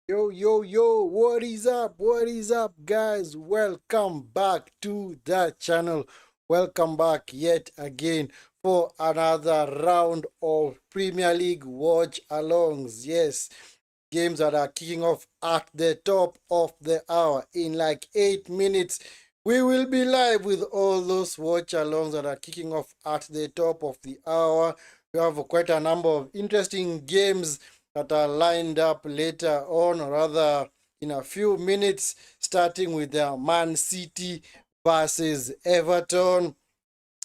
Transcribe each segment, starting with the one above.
Yo, yo, yo, what is up? What is up, guys? Welcome back to the channel. Welcome back yet again for another round of Premier League watch alongs. Yes, games that are kicking off at the top of the hour in like 8 minutes. We will be live with all those watch alongs that are kicking off at the top of the hour. We have quite a number of interesting games that are lined up later on, or rather in a few minutes, starting with the Man City versus Everton.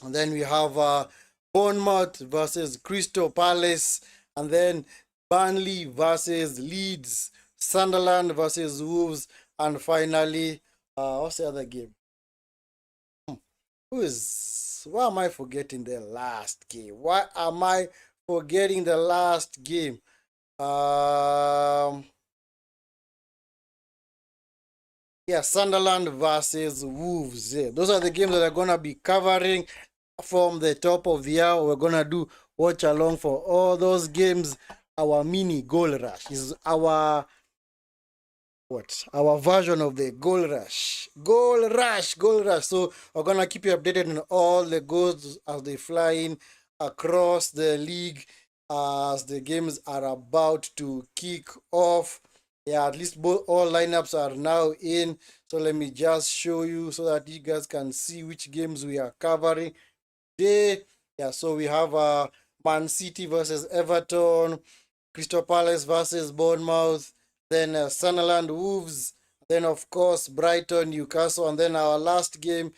And then we have Bournemouth versus Crystal Palace. And then Burnley versus Leeds. Sunderland versus Wolves. And finally, what's the other game? Why am I forgetting the last game? Why am I forgetting the last game? Yeah, Sunderland versus Wolves. Yeah, those are the games that are gonna be covering from the top of the hour. We're gonna do watch along for all those games. Our mini goal rush is our version of the goal rush. So we're gonna keep you updated on all the goals as they fly in across the league as the games are about to kick off. Yeah, at least all lineups are now in. So let me just show you so that you guys can see which games we are covering today. Yeah, so we have Man City versus Everton, Crystal Palace versus Bournemouth, then Sunderland Wolves, then of course Brighton, Newcastle, and then our last game,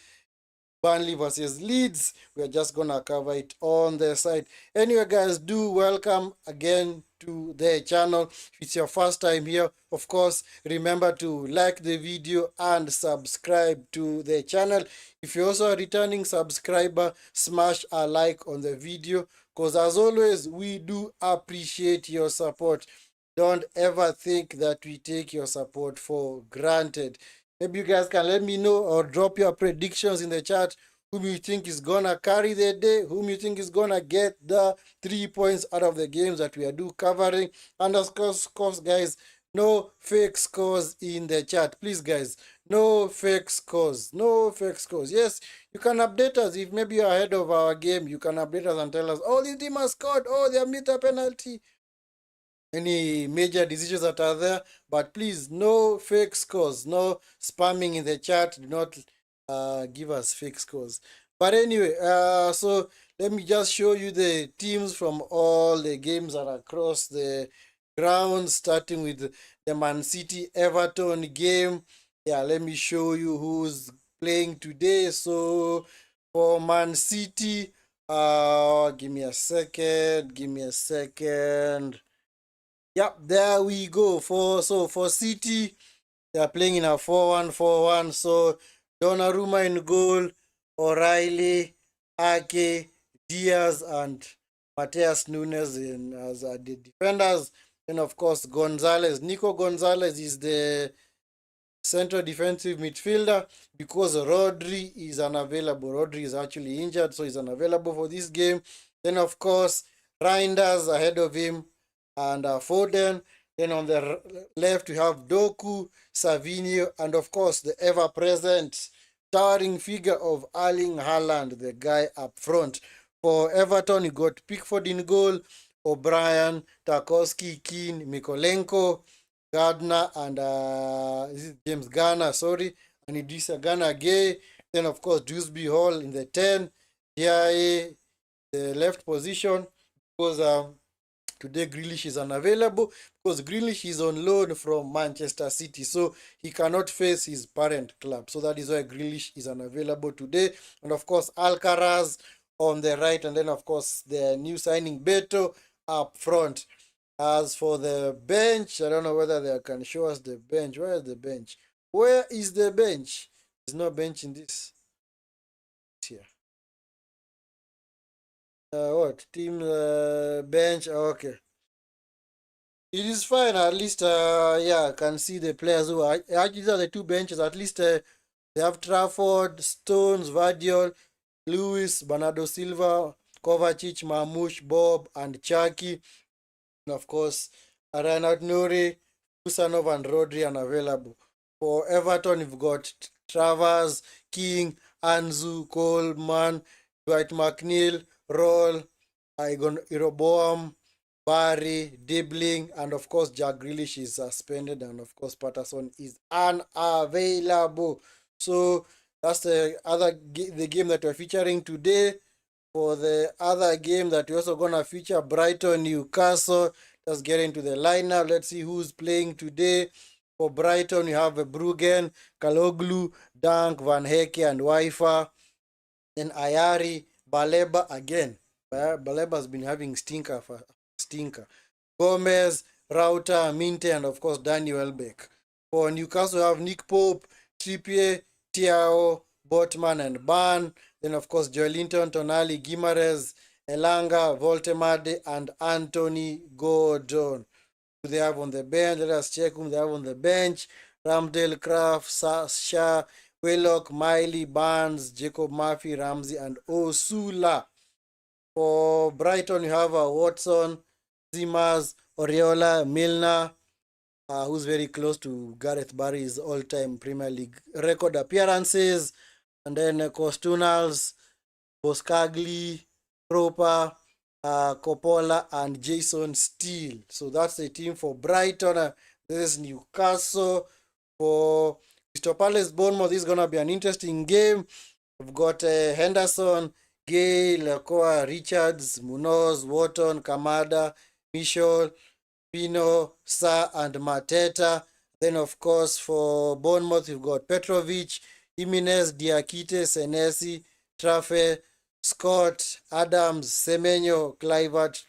Burnley versus Leeds. We are just gonna cover it on the side. Anyway, guys, do welcome again to the channel. If it's your first time here, of course, remember to like the video and subscribe to the channel. If you're also a returning subscriber, smash a like on the video, because as always, we do appreciate your support. Don't ever think that we take your support for granted. Maybe you guys can let me know or drop your predictions in the chat. Whom you think is gonna carry the day? Whom you think is gonna get the 3 points out of the games that we are covering? And of course, guys, no fake scores in the chat, please, guys. No fake scores. No fake scores. Yes, you can update us if maybe you're ahead of our game. You can update us and tell us, oh, this team has scored. Oh, they have missed a penalty. Any major decisions that are there, but please, no fake scores, no spamming in the chat. Do not give us fake scores. But anyway, so let me just show you the teams from all the games that are across the ground, starting with the Man City Everton game. Yeah, let me show you who's playing today. So for Man City, give me a second. Yep, there we go. For City, they are playing in a 4-1-4-1. So Donnarumma in goal, O'Reilly, Ake, Diaz, and Mateus Nunes as the defenders. And of course, Gonzalez. Nico Gonzalez is the central defensive midfielder because Rodri is unavailable. Rodri is actually injured, so he's unavailable for this game. Then, of course, Reinders ahead of him and Foden. Then on the left, we have Doku, Savinho, and of course, the ever-present towering figure of Erling Haaland, the guy up front. For Everton, you got Pickford in goal, O'Brien, Tarkowski, Keane, Mikolenko, Gardner, and James Garner, sorry, and Idrissa Gana Gay. Then, of course, Dewsbury Hall in the 10, DIA, the left position, because today Grealish is unavailable because Grealish is on loan from Manchester City, so he cannot face his parent club. So that is why Grealish is unavailable today. And of course, Alcaraz on the right, and then of course the new signing Beto up front. As for the bench, I don't know whether they can show us the bench. Where is the bench? Where is the bench? There's no bench in this here. What team bench? Okay. It is fine. At least, yeah, I can see the players who are actually, these are the two benches. At least they have Trafford, Stones, Vardiol, Lewis, Bernardo Silva, Kovacic, Marmoush, Bob, and Chucky. And of course, Reinhard Nuri, Kusanov and Rodri unavailable. For Everton, you've got Travers, King, Anzu, Coleman, Dwight McNeil, Roll, Igon Iroboam, Barry, Dibbling, and of course Jack Grealish is suspended, and of course Patterson is unavailable. So that's the game that we're featuring today. For the other game that we're also gonna feature, Brighton, Newcastle. Let's get into the lineup. Let's see who's playing today. For Brighton, you have Bruggen, Kaloglu, Dunk, Van Heke, and Waifa. Then Ayari, Baleba again. Baleba has been having stinker. Gomez, Rauter, Minte, and of course Danny Welbeck. For Newcastle, you have Nick Pope, Trippier, Tiao, Botman, and Ban. Then of course Joelinton, Tonali, Gimares, Elanga, Voltemade, and Anthony Gordon. Who they have on the bench? Let us check whom they have on the bench. Ramsdale, Kraft, Shah, Willock, Miley, Barnes, Jacob Murphy, Ramsey, and Osula. For Brighton, you have Watson, Zimas, Oriola, Milner, who's very close to Gareth Barry's all-time Premier League record appearances. And then Costunals, Boskagli, Roper, Coppola, and Jason Steele. So that's the team for Brighton. This is Newcastle. For Crystal Palace, Bournemouth, this is going to be an interesting game. We've got Henderson, Gay, Lacoa, Richards, Munoz, Wharton, Kamada, Michel, Pino, Sa, and Mateta. Then, of course, for Bournemouth, you've got Petrovic, Jimenez, Diakite, Senesi, Trafe, Scott, Adams, Semenyo, Clivert,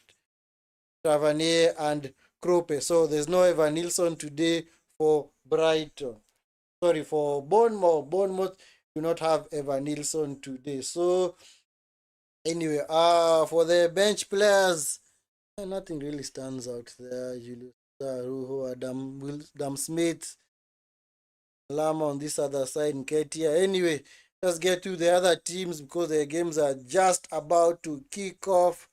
Travanier, and Krope. So there's no Evan Nilsson today for Brighton. Sorry, for Bournemouth. Bournemouth do not have Evan Nilsson today. So anyway, for the bench players, nothing really stands out there. Julius Ruho, Adam Smith, Lama on this other side, Nketia. Anyway, let's get to the other teams because the games are just about to kick off.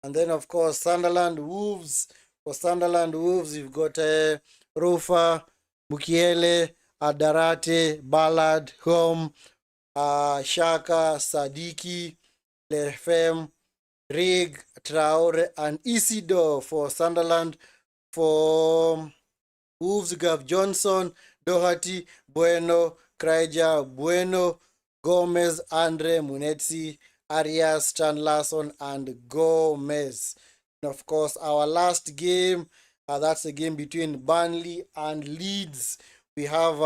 And then, of course, Sunderland Wolves. For Sunderland Wolves, you've got Rufa, Mukiele, Adarate, Ballard, Home, Shaka, Sadiki, Lefem, Rig, Traore, and Isidore for Sunderland. For Wolves, you have Johnson, Doherty, Bueno, Kryja, Bueno, Gomez, Andre, Munetsi, Arias, Stan Larson, and Gomez. And of course, our last game, that's the game between Burnley and Leeds. We have,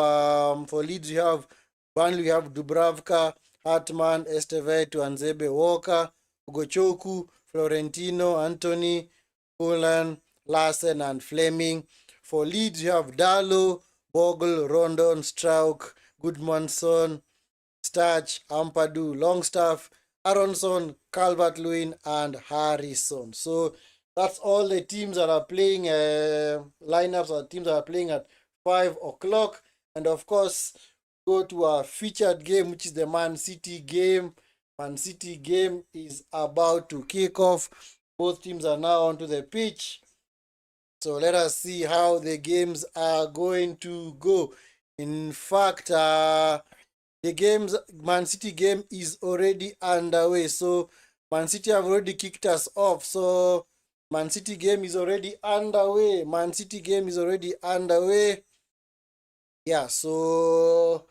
for Leeds, we have Burnley, we have Dubravka, Hartman, Esteve, Tuanzebe, Walker, Ugochoku, Florentino, Anthony, Pullen, Larsen, and Fleming. For Leeds, you have Darlow, Bogle, Rondon, Strauch, Goodmanson, Starch, Ampadu, Longstaff, Aronson, Calvert-Lewin, and Harrison. So that's all the teams that are playing, lineups or teams that are playing at 5 o'clock. And of course, go to our featured game, which is the Man City game. Man City game is about to kick off. Both teams are now onto the pitch. So let us see how the games are going to go. In fact, Man City game is already underway. So Man City have already kicked us off. So Man City game is already underway. Man City game is already underway. Yeah, so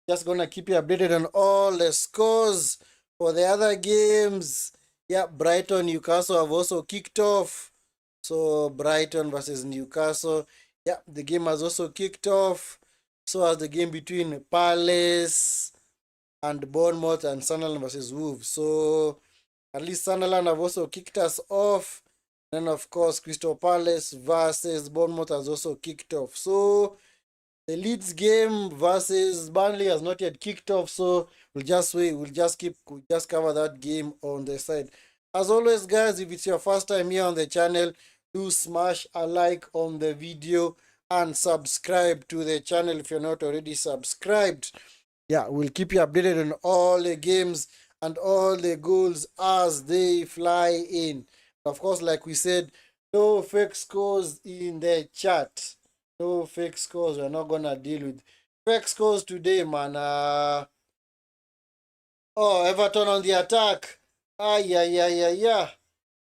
just gonna keep you updated on all the scores for the other games. Yeah, Brighton, Newcastle have also kicked off. So Brighton versus Newcastle. Yeah, the game has also kicked off. So has the game between Palace and Bournemouth and Sunderland versus Wolves. So at least Sunderland have also kicked us off. And of course, Crystal Palace versus Bournemouth has also kicked off. So the Leeds game versus Burnley has not yet kicked off. So we'll just wait. We'll just cover that game on the side. As always, guys, if it's your first time here on the channel, do smash a like on the video and subscribe to the channel if you're not already subscribed. Yeah, we'll keep you updated on all the games and all the goals as they fly in. Of course, like we said, no fake scores in the chat. No fake scores. We're not gonna deal with fake scores today, man. Oh, Everton on the attack. Ah, yeah, yeah, yeah, yeah.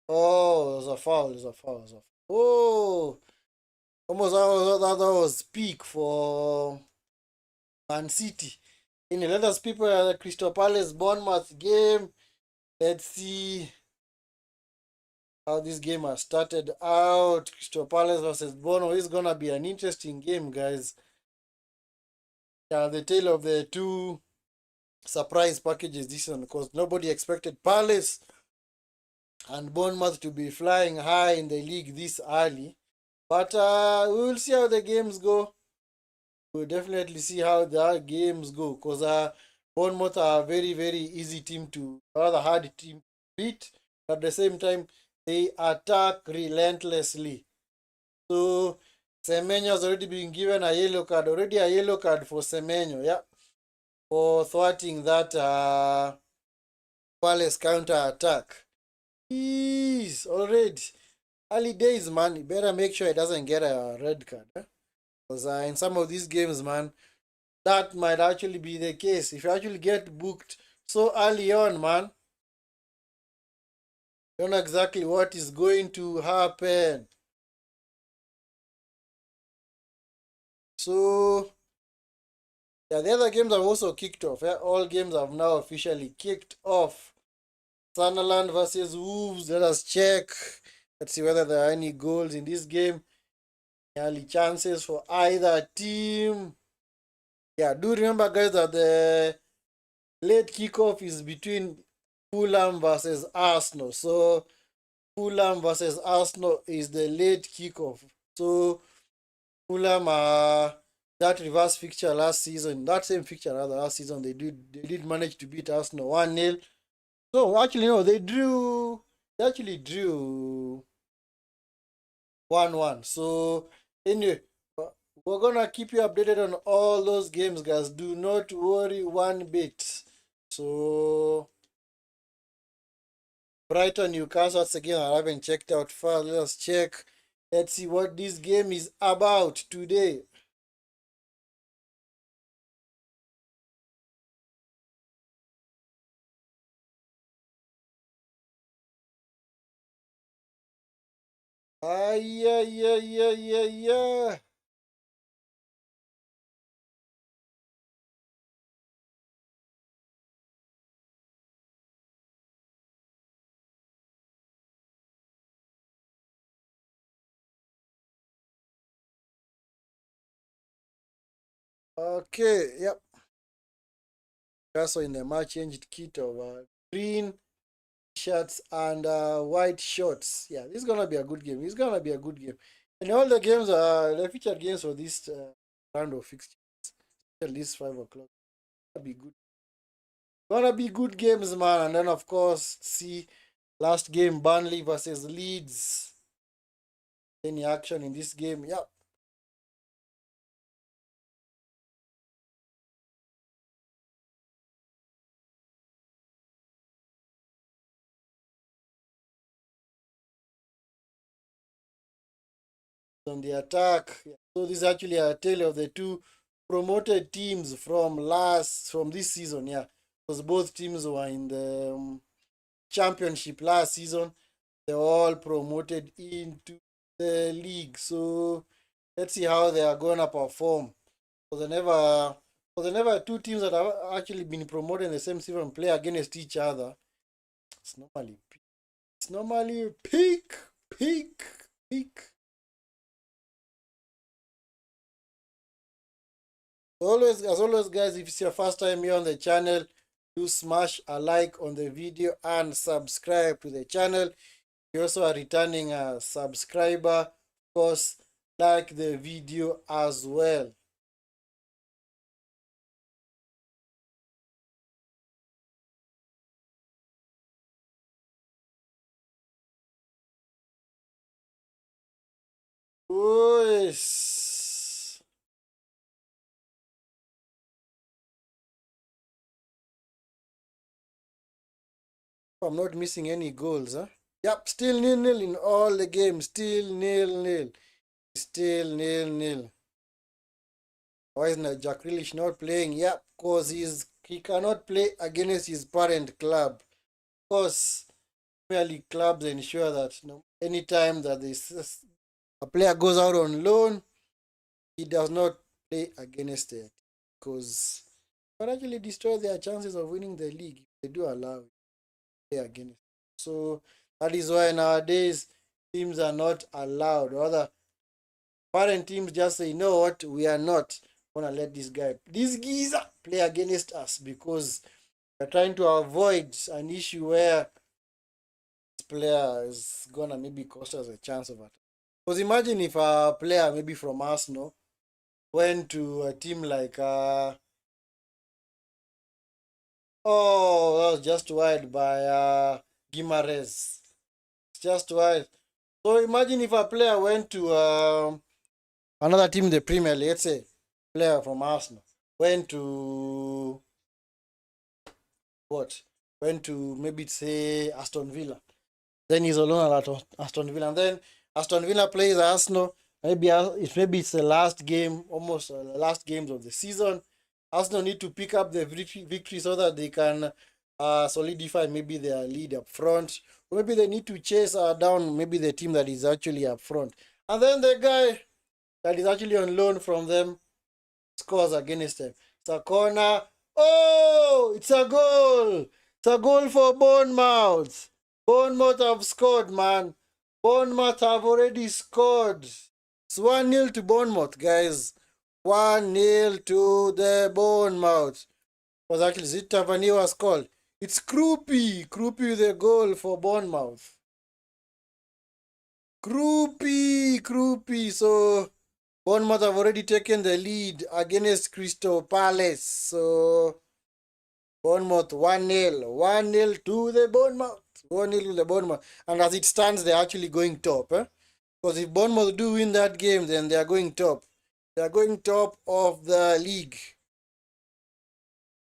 Oh, it was a foul. It was a foul. It was a foul. Oh, almost that was peak for Man City. Let us people at the Crystal Palace Bournemouth game. Let's see how this game has started out. Crystal Palace versus Bournemouth is gonna be an interesting game, guys. The tale of the two surprise packages this one, because nobody expected Palace and Bournemouth to be flying high in the league this early. But we will see how the games go. We'll definitely see how the games go, because Bournemouth are a very, very easy team to, rather hard team to beat. But at the same time, they attack relentlessly. So Semenyo has already been given a yellow card. Already a yellow card for Semenyo, yeah, for thwarting that Palace counter attack. Jeez, already. Early days, man. You better make sure it doesn't get a red card. Because in some of these games, man, that might actually be the case. If you actually get booked so early on, man, you don't know exactly what is going to happen. So, yeah, the other games have also kicked off. Yeah? All games have now officially kicked off. Sunderland versus Wolves. Let us check. Let's see whether there are any goals in this game. Early chances for either team. Yeah, do remember, guys, that the late kickoff is between Fulham versus Arsenal. So Fulham versus Arsenal is the late kickoff. So Fulham that reverse fixture last season, that same fixture rather last season, they did manage to beat Arsenal 1-0. So actually no, they actually drew 1-1. So anyway, we're gonna keep you updated on all those games, guys. Do not worry one bit. So Brighton, Newcastle, once again, I haven't checked out far. Let's check. Let's see what this game is about today. Ah, yeah, yeah, yeah, yeah, yeah. Okay, yep. Also in the match changed kit of green shirts and white shorts. Yeah, this is gonna be a good game. It's gonna be a good game. And all the games are the featured games for this round of fixtures. At least 5 o'clock. Gonna be good. Gonna be good games, man. And then of course, see last game Burnley versus Leeds. Any action in this game? Yep. On the attack. Yeah. So this is actually a tale of the two promoted teams from this season. Yeah, because both teams were in the championship last season. They all promoted into the league. So let's see how they are gonna perform. Because they never two teams that have actually been promoted in the same season play against each other. It's normally peak, peak, peak. Always, as always, guys, if it's your first time here on the channel, do smash a like on the video and subscribe to the channel. If you also are returning a subscriber, of course, like the video as well. Oh, yes. I'm not missing any goals, huh? Yep, still nil-nil in all the games. Still nil-nil. Still nil-nil. Why is Jack Grealish not playing? Yeah, because he cannot play against his parent club. Of course, Premier League clubs ensure that anytime that a player goes out on loan, he does not play against it because it can actually destroy their chances of winning the league if they do allow it to play against. So that is why nowadays teams are not allowed. Rather, foreign teams just say, you know what, we are not gonna let this geezer play against us because we're trying to avoid an issue where this player is gonna maybe cost us a chance of it. Because imagine if a player maybe from Arsenal went to a team like oh, that was just wide by Guimaraes. It's just wide. So imagine if a player went to another team in the Premier League, let's say player from Arsenal went to what? Went to maybe say Aston Villa. Then he's alone at Aston Villa. And then Aston Villa plays Arsenal. Maybe it's the last game, almost the last games of the season. Arsenal need to pick up the victory so that they can solidify maybe their lead up front. Or maybe they need to chase down maybe the team that is actually up front. And then the guy that is actually on loan from them scores against them. It's a corner. Oh, it's a goal. It's a goal for Bournemouth. Bournemouth have scored, man. Bournemouth have already scored. It's 1-0 to Bournemouth, guys. 1-0 to the Bournemouth. Was actually Zit Tavernier was called. It's Krupi. Krupi with a goal for Bournemouth. Krupi. So Bournemouth have already taken the lead against Crystal Palace. So Bournemouth 1-0. 1-0 to the Bournemouth. 1-0 to the Bournemouth. And as it stands, they're actually going top. Because if Bournemouth do win that game, then they are going top. They are going top of the league.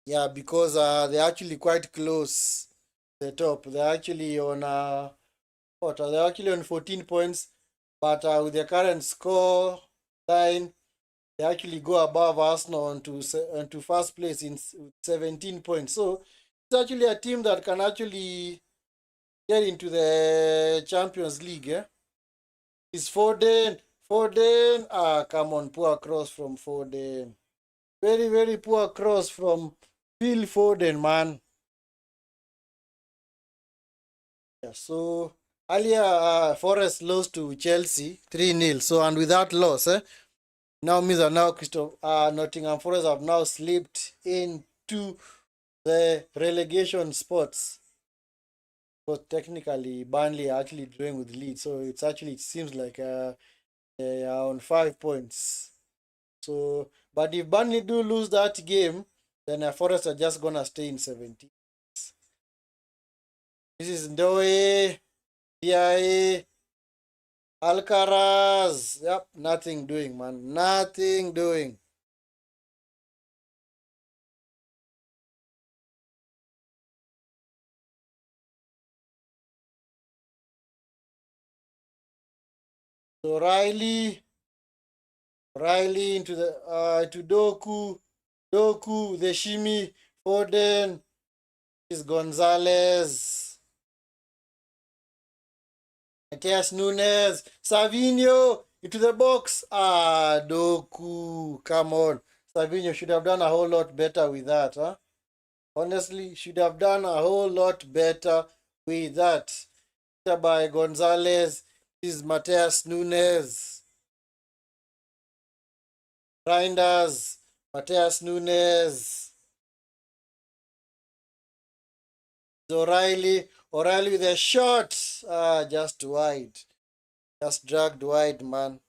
Yeah, because they're actually quite close to the top. They're actually on They're actually on 14 points. But with the current score line, they actually go above Arsenal onto first place in 17 points. So it's actually a team that can actually get into the Champions League. It's Foden. Foden. Come on, poor cross from Foden. Very, very poor cross from Phil Foden, man. Yeah, so earlier, Forest lost to Chelsea 3-0. So, and with that loss, now means that now Nottingham Forest have now slipped into the relegation spots. But technically, Burnley are actually drawing with Leeds, so it seems like they are on 5 points. So, but if Burnley do lose that game, then Forest are just gonna stay in 17. This is Ndoye, DIA, Alcaraz. Yep, nothing doing, man. Nothing doing. So Riley into the to Doku, the Shimi, Foden, is Gonzalez, Matias Nunes, Savinho into the box. Doku, come on. Savinho should have done a whole lot better with that, huh? Honestly, should have done a whole lot better with that. By Gonzalez, this is Matias Nunes. Reinders, Matias Nunes. O'Reilly with a shot. Just wide. Just dragged wide, man.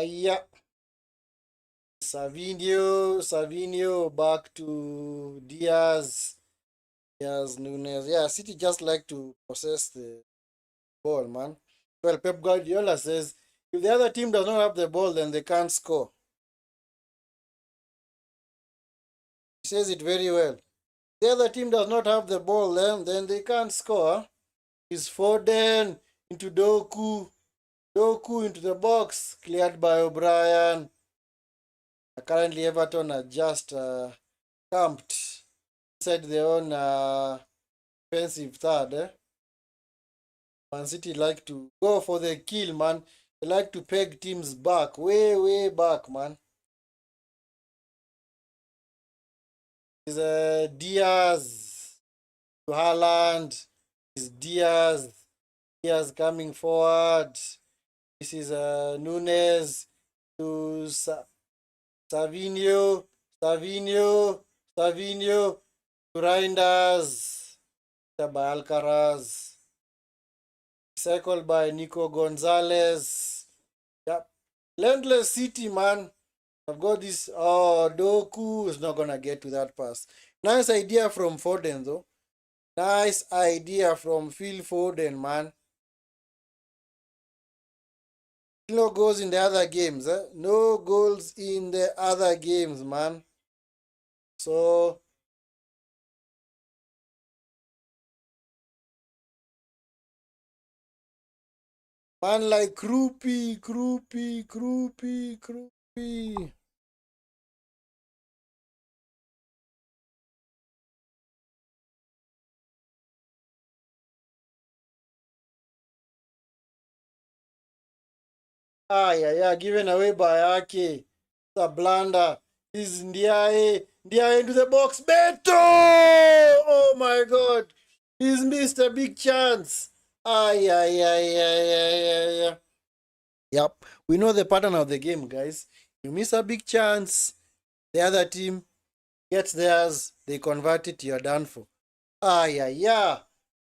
Yeah. Savinho back to Diaz. Yes, Nunes. Yeah, City just like to possess the ball, man. Well, Pep Guardiola says if the other team does not have the ball, then they can't score. He says it very well. If the other team does not have the ball, then they can't score. Is Foden into Doku. Doku into the box, cleared by O'Brien. Currently, Everton are just camped inside their own defensive third. Man City like to go for the kill, man. They like to peg teams back, way back, man. Is Diaz to Haaland. Is Diaz. Diaz coming forward. This is Nunes to Savinho. Savinho. Savinho to Reinders. By Alcaraz. Cycled by Nico Gonzalez. Yep. Landless City, man. I've got this. Oh, Doku is not going to get to that pass. Nice idea from Foden, though. Nice idea from Phil Foden, man. No goals in the other games. No goals in the other games, man. So, man like Krupi. Ah, yeah, given away by Ake. It's a blunder. Is Ndiaye. Ndiaye into the box. Beto! Oh my god. He's missed a big chance. Ah, yeah. Yep. We know the pattern of the game, guys. You miss a big chance, the other team gets theirs, they convert it, you're done for. Ah, yeah.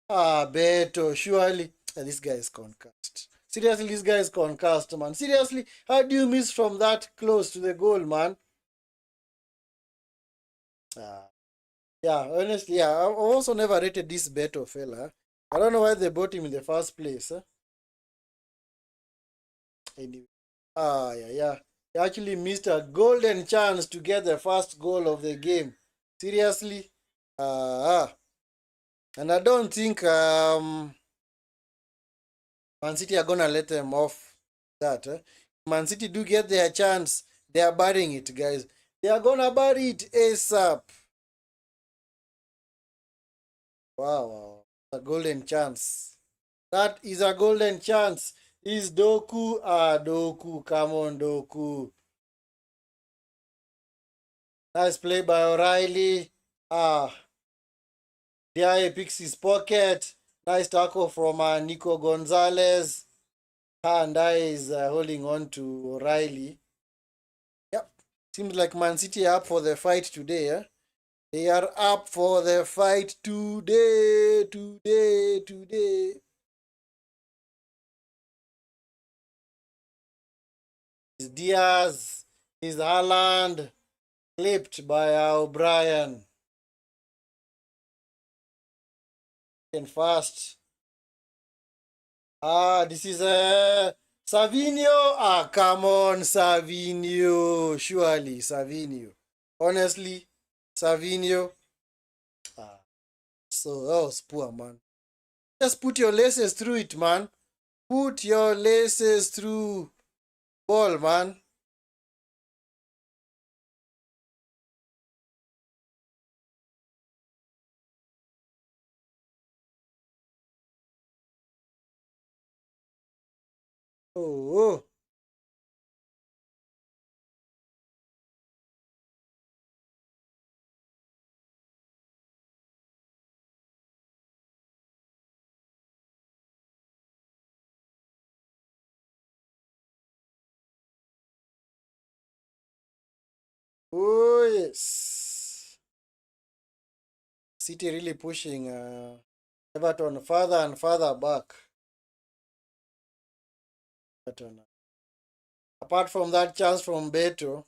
Ah, Beto, surely. This guy is concussed. Seriously, this guy is concussed, man. Seriously, how do you miss from that close to the goal, man? Ah, yeah, honestly, yeah. I've also never rated this Beto fella. I don't know why they bought him in the first place. Anyway. Ah, yeah. He actually missed a golden chance to get the first goal of the game. Seriously? Ah. And I don't think Man City are gonna let them off that. Man City do get their chance. They are burying it, guys. They are gonna bury it ASAP. Wow. A golden chance. That is a golden chance. Is Doku? Ah, Doku. Come on, Doku. Nice play by O'Reilly. Ah, Diaye picks his pocket. Nice tackle from Nico Gonzalez. And I is holding on to O'Reilly. Yep. Seems like Man City are up for the fight today. They are up for the fight today. Is Diaz. Is Haaland. Clipped by O'Brien. And fast. Ah, this is Savinho. Ah, come on, Savinho. Surely, Savinho. Honestly, Savinho. Ah, so that was poor, man. Just put your laces through it, man. Put your laces through ball, man. Oh. Oh, yes. City really pushing Everton further and further back. Everton. Apart from that chance from Beto,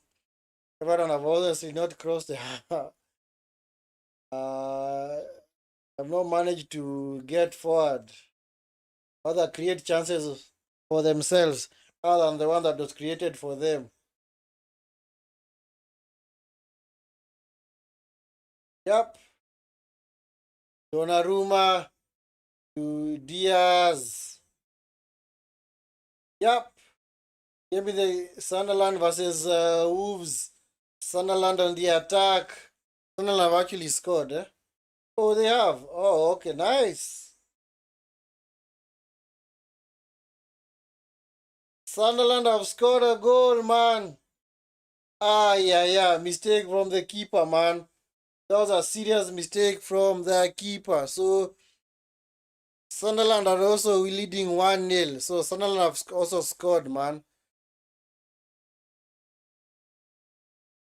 Everton have obviously not crossed the have not managed to get forward, rather create chances for themselves other than the one that was created for them. Yep. Donnarumma to Diaz. Yep. Give me the Sunderland versus Wolves. Sunderland on the attack. Sunderland have actually scored, eh? Oh, they have. Oh, okay, nice. Sunderland have scored a goal, man. Ah, yeah. Mistake from the keeper, man. That was a serious mistake from the keeper. So Sunderland are also leading 1-0. So Sunderland have also scored, man.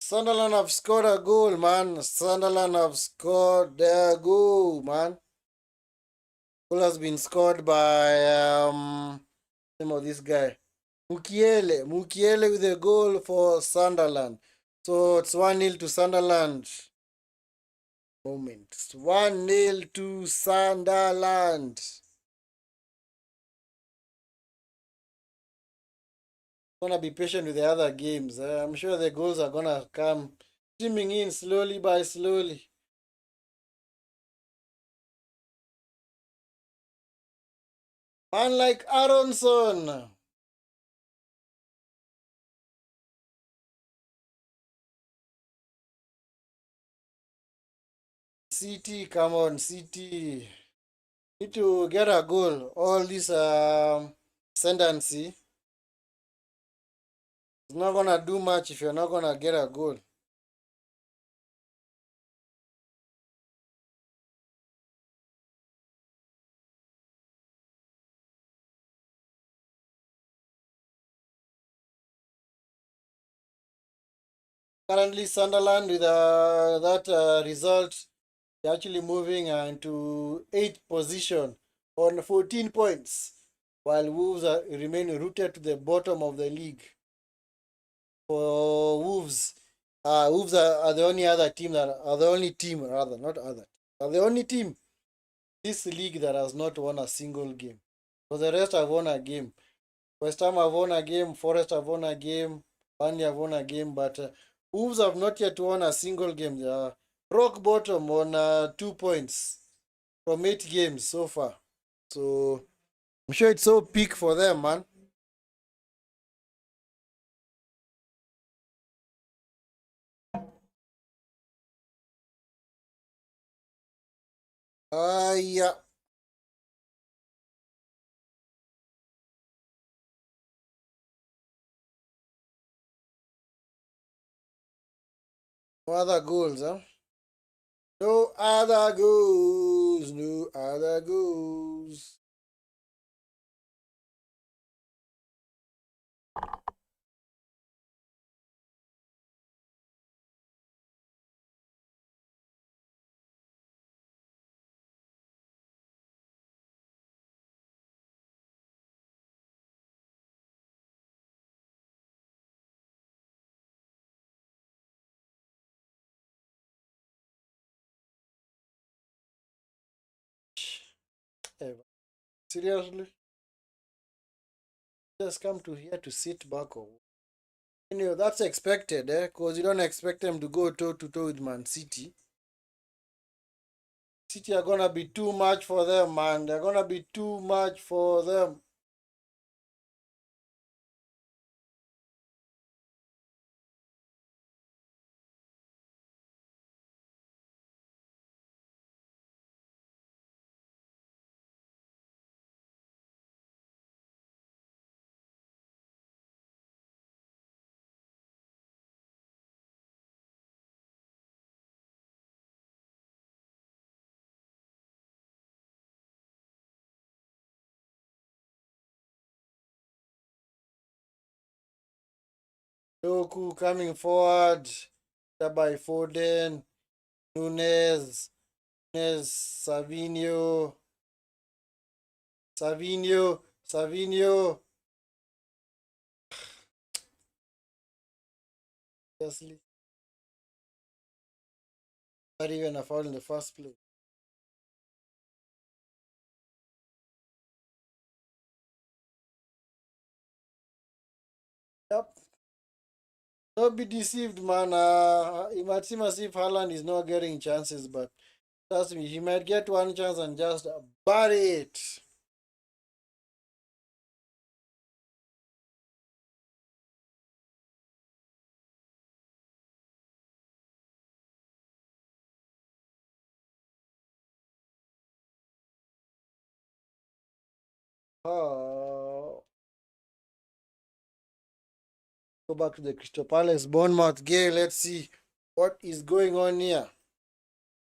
Sunderland have scored a goal, man. Sunderland have scored their goal, man. Goal has been scored by name of this guy. Mukiele. Mukiele with a goal for Sunderland. So it's 1-0 to Sunderland. Moment. It's 1-0 to Sunderland. Gonna be patient with the other games. I'm sure the goals are gonna come streaming in slowly by slowly. Man like Aronson. City, come on, City. Need to get a goal. All this ascendancy is not gonna do much if you're not gonna get a goal. Currently, Sunderland with that result, they're actually moving into 8th position on 14 points, while Wolves remain rooted to the bottom of the league. For Wolves, Wolves are the only other team that are the only team rather, not other, are the only team this league that has not won a single game. For the rest have won a game. West Ham have won a game, Forest have won a game, Burnley have won a game, but Wolves have not yet won a single game. They are rock bottom on 2 points from 8 games so far. So I'm sure it's so peak for them, man. Yeah. No other goals, huh? No other goals. No other goals. Ever. Seriously? Just come to here to sit back or that's expected, eh? Because you don't expect them to go toe to toe with Man City. City are gonna be too much for them, man. They're gonna be too much for them. Doku coming forward. By Foden, Nunes, Savinho. Seriously, not even a foul in the first place. Yep. Don't be deceived, man. It might seem as if Haaland is not getting chances, but trust me, he might get one chance and just bury it. Oh, go back to the Crystal Palace Bournemouth game. Let's see what is going on here.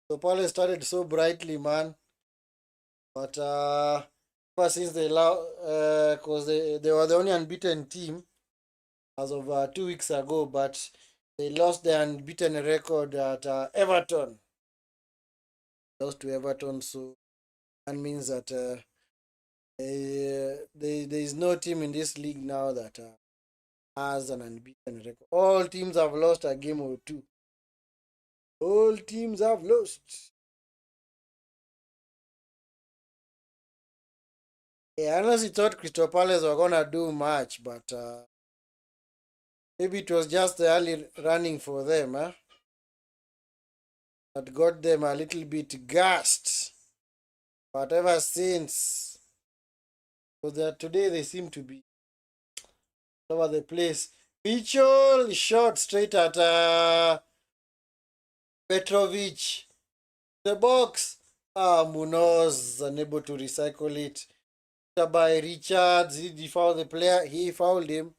Crystal Palace started so brightly, man, but ever since they cause they were the only unbeaten team as of 2 weeks ago, but they lost their unbeaten record at Everton. Lost to Everton, so that means that there is no team in this league now that has an unbeaten record. All teams have lost a game or two. All teams have lost. Yeah, I honestly thought Crystal Palace were gonna do much, but maybe it was just the early running for them, that got them a little bit gassed. But ever since, so that today they seem to be over the place. Mitchell shot straight at Petrovic. The box. Munoz unable to recycle it. By Richards, he fouled the player. He fouled him.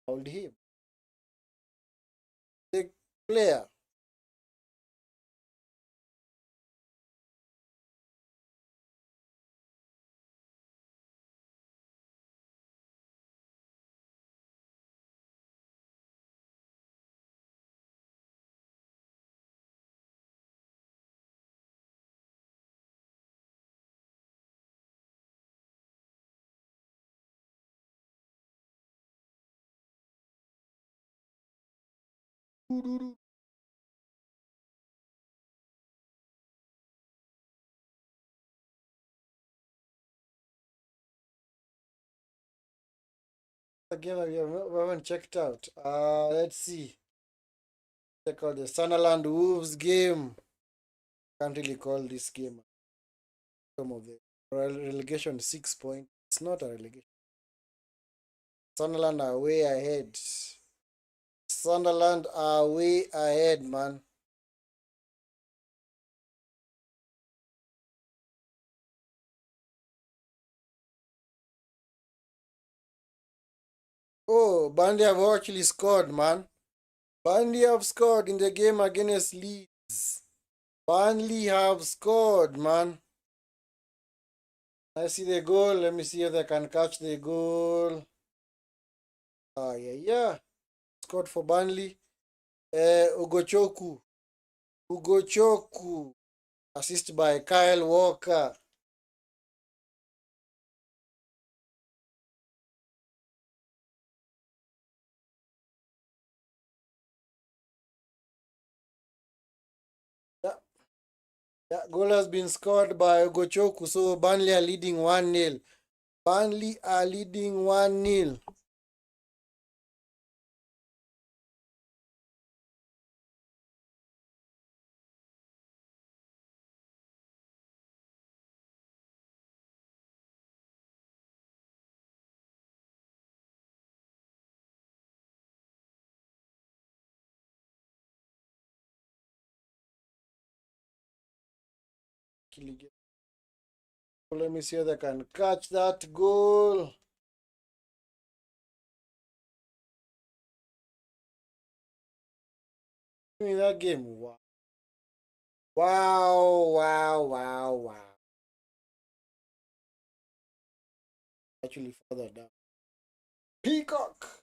Fouled him. The player. Again, we haven't checked out. Let's see. Check out the Sunderland Wolves game. Can't really call this game some of the relegation 6 point. It's not a relegation. Sunderland are way ahead. Sunderland are way ahead, man. Oh, Burnley have actually scored, man. Burnley have scored in the game against Leeds. Burnley have scored, man. I see the goal. Let me see if they can catch the goal. Yeah. Scored for Burnley. Ugochoku. Ugochoku. Assist by Kyle Walker. Yeah, yeah, goal has been scored by Ugochoku. So Burnley are leading 1-0. Burnley are leading 1-0. Let me see if they can catch that goal. In that game. Wow. Wow, wow, wow, wow. Actually, further down. Peacock.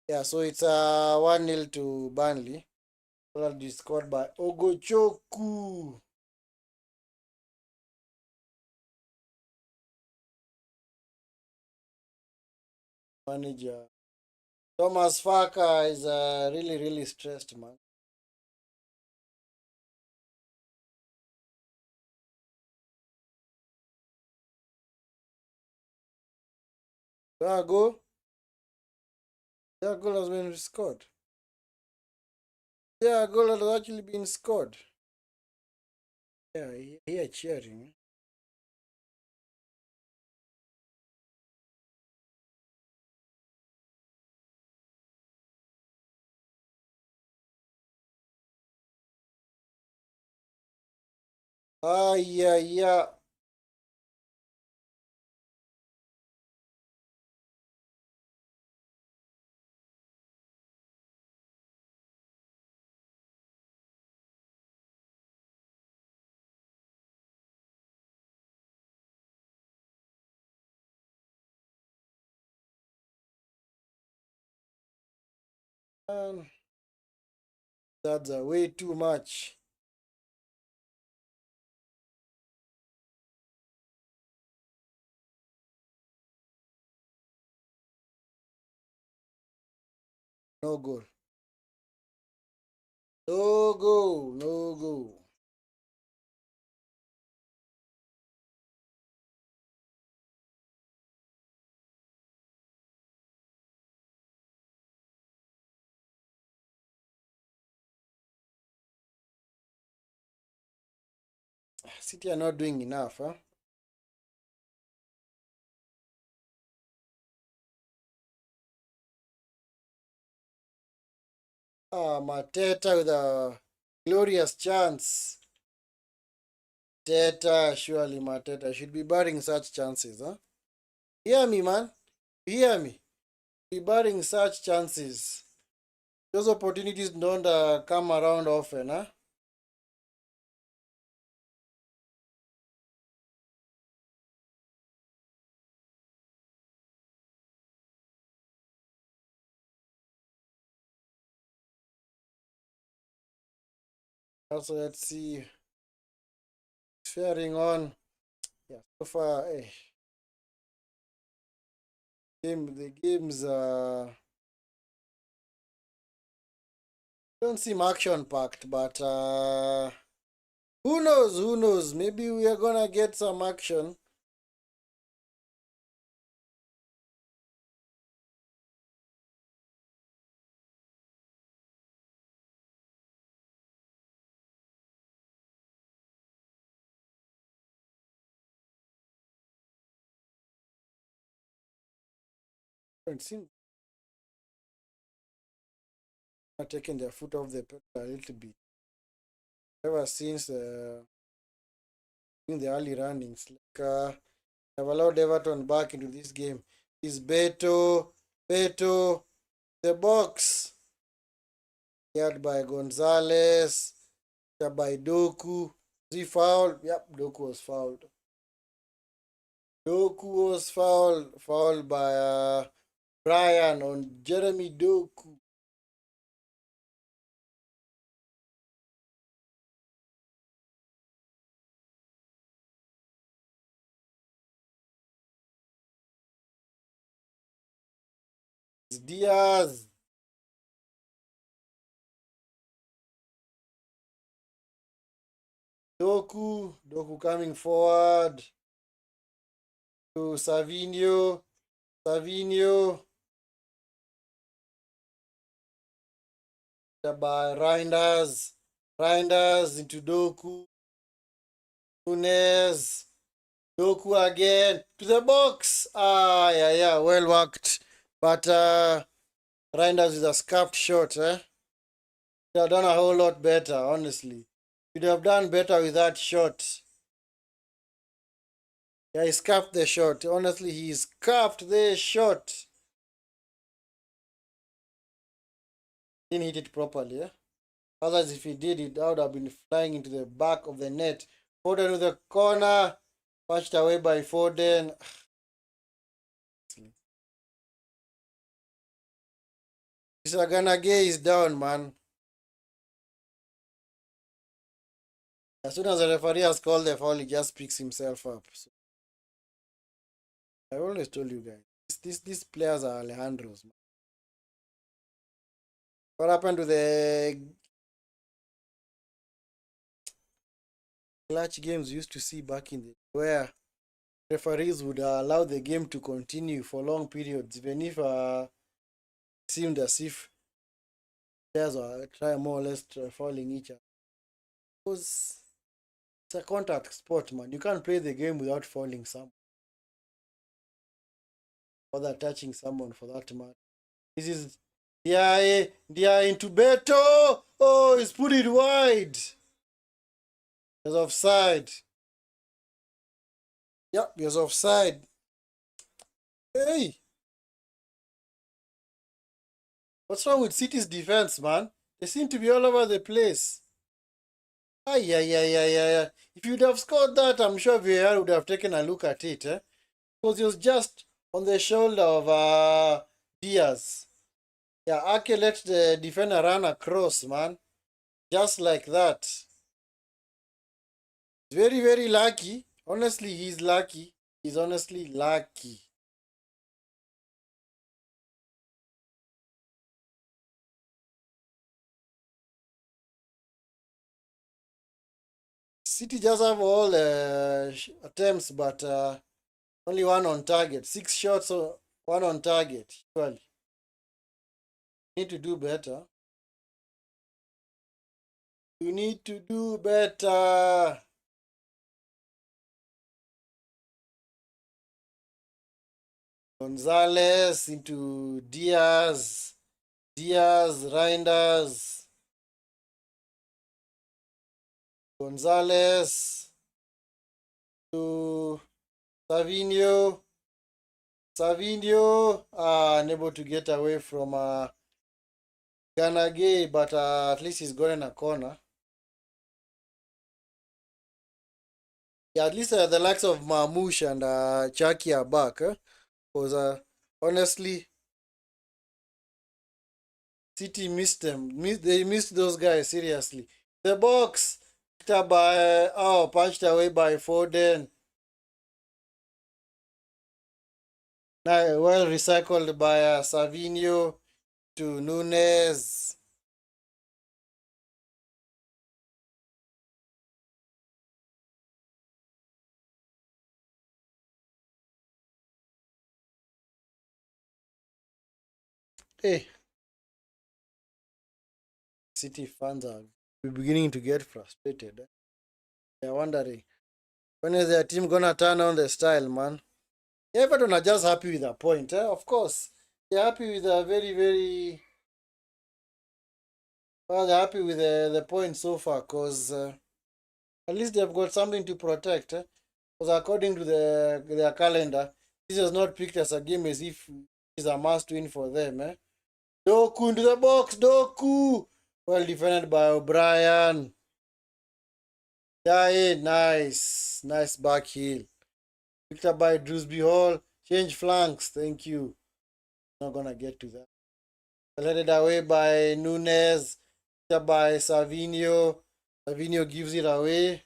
Yeah, so it's 1-0 to Burnley. That is scored by Ogochoku. Manager. Thomas Farker is really, really stressed, man. That goal. That goal has been scored. Yeah, a goal has actually been scored. Yeah, here cheering. Ah, yeah, yeah. Man, that's way too much. No goal. No goal. No goal. City are not doing enough, huh? Ah, Mateta with a glorious chance. Teta, surely Mateta should be barring such chances, huh? Hear me, man. Hear me. Be barring such chances. Those opportunities don't come around often, huh? Also, let's see. Faring on. Yeah, so far, the games don't seem action packed, but who knows? Who knows? Maybe we are gonna get some action. It seems they're taking their foot off the pedal a little bit. Ever since in the early runnings, like have allowed Everton back into this game. Is Beto, the box, cleared by Gonzalez, by Doku. Was he fouled? Yep, Doku was fouled. Doku was fouled by Brian on Jeremy Doku. Diaz, Doku coming forward to Savinho by Reinders into Doku, Nunes, Doku again to the box. Ah, yeah, well worked. But Reinders with a scuffed shot, eh? Could have done a whole lot better, honestly. Could have done better with that shot. Yeah, he scuffed the shot. Honestly, he scuffed the shot. Didn't hit it properly, eh? Otherwise, if he did it, that would have been flying into the back of the net. Foden with the corner, patched away by Foden. Saganage is down, man. As soon as the referee has called the foul, he just picks himself up. So I always told you guys, these players are Alejandros. Man. What happened to the clutch games we used to see back in the where referees would allow the game to continue for long periods, even if it seemed as if players were trying more or less fouling each other. Because it's a contact sport, man. You can't play the game without fouling someone, or touching someone for that matter. This is Dia into Beto. Oh, he's put it wide. He's offside. Yep, he's offside. Hey, what's wrong with City's defense, man? They seem to be all over the place. Yeah. If you'd have scored that, I'm sure VAR would have taken a look at it, because it was just on the shoulder of Diaz. Yeah, Ake let the defender run across, man. Just like that. Very, very lucky. Honestly, he's lucky. He's honestly lucky. City just have all attempts, but only one on target. 6 shots, so one on target. Surely. Need to do better. You need to do better. Gonzalez into Diaz. Diaz, Reinders. Gonzalez to Savinho. Savinho, unable to get away from Ganagay, but at least he's gone in a corner. Yeah, at least the likes of Marmoush and Chucky are back. Because honestly, City missed them. They missed those guys, seriously. The box, punched away by Foden. Now, well recycled by Savinho to Nunes. Hey, City fans are beginning to get frustrated. They're wondering, when is their team gonna turn on the style, man? Everton are just happy with a point, of course. They're happy with a very. Well, they're happy with the point so far, because at least they've got something to protect. Because according to their calendar, this is not picked as a game as if it's a must win for them. Doku into the box, Doku! Well defended by O'Brien. Yeah, nice. Nice back heel. Picked up by Drewsby Hall. Change flanks, thank you. Not gonna get to that. Let away by Nunes. Picked up by Savinho. Savinho gives it away.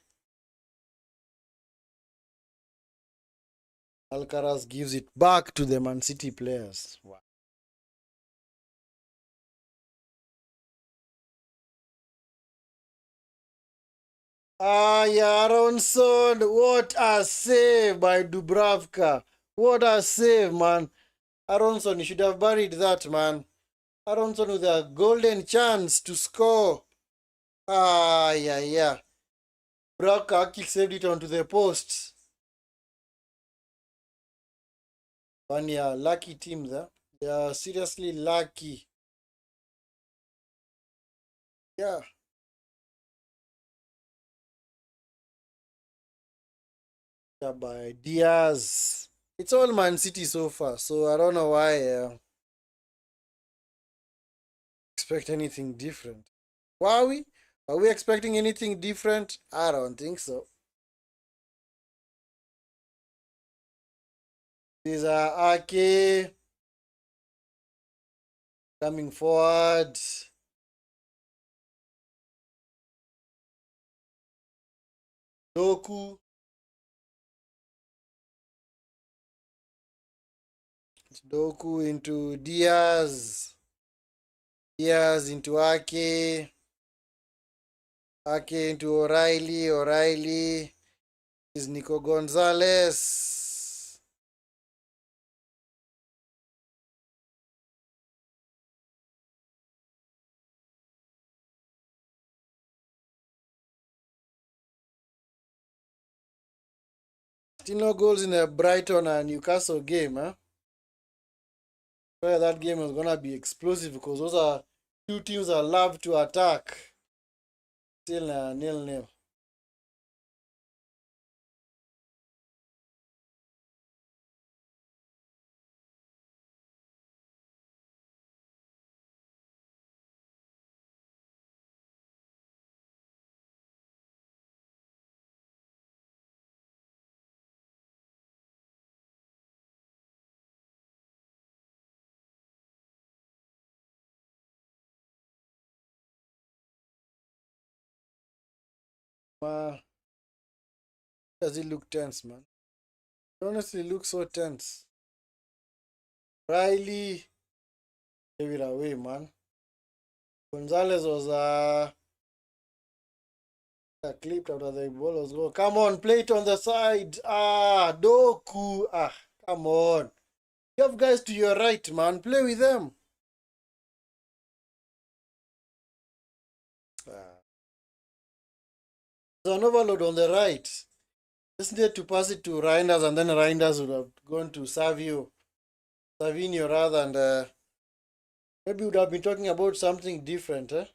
Alcaraz gives it back to the Man City players. Wow. Aronson, what a save by Dubravka. What a save, man. Aronson, you should have buried that, man. Aronson with a golden chance to score. Yeah. Dubravka kick saved it onto the post. One lucky team there. They are seriously lucky. Yeah. By Diaz. It's all Man City so far, so I don't know why expect anything different. Why are we? Are we expecting anything different? I don't think so. These are Ake coming forward. Doku. Doku into Diaz. Diaz into Ake. Ake into O'Reilly. O'Reilly is Nico Gonzalez. Still no goals in the Brighton and Newcastle game, huh? Where that game is gonna be explosive because those are two teams that love to attack. Still 0-0. Does it look tense, man? It honestly looks so tense. Riley gave it away, man. Gonzalez was clipped after the ball was go. Come on, play it on the side. Doku. Come on. You have guys to your right, man. Play with them. There's an overload on the right. Just need to pass it to Reinders, and then Reinders would have gone to Savinho rather, and maybe would have been talking about something different, eh?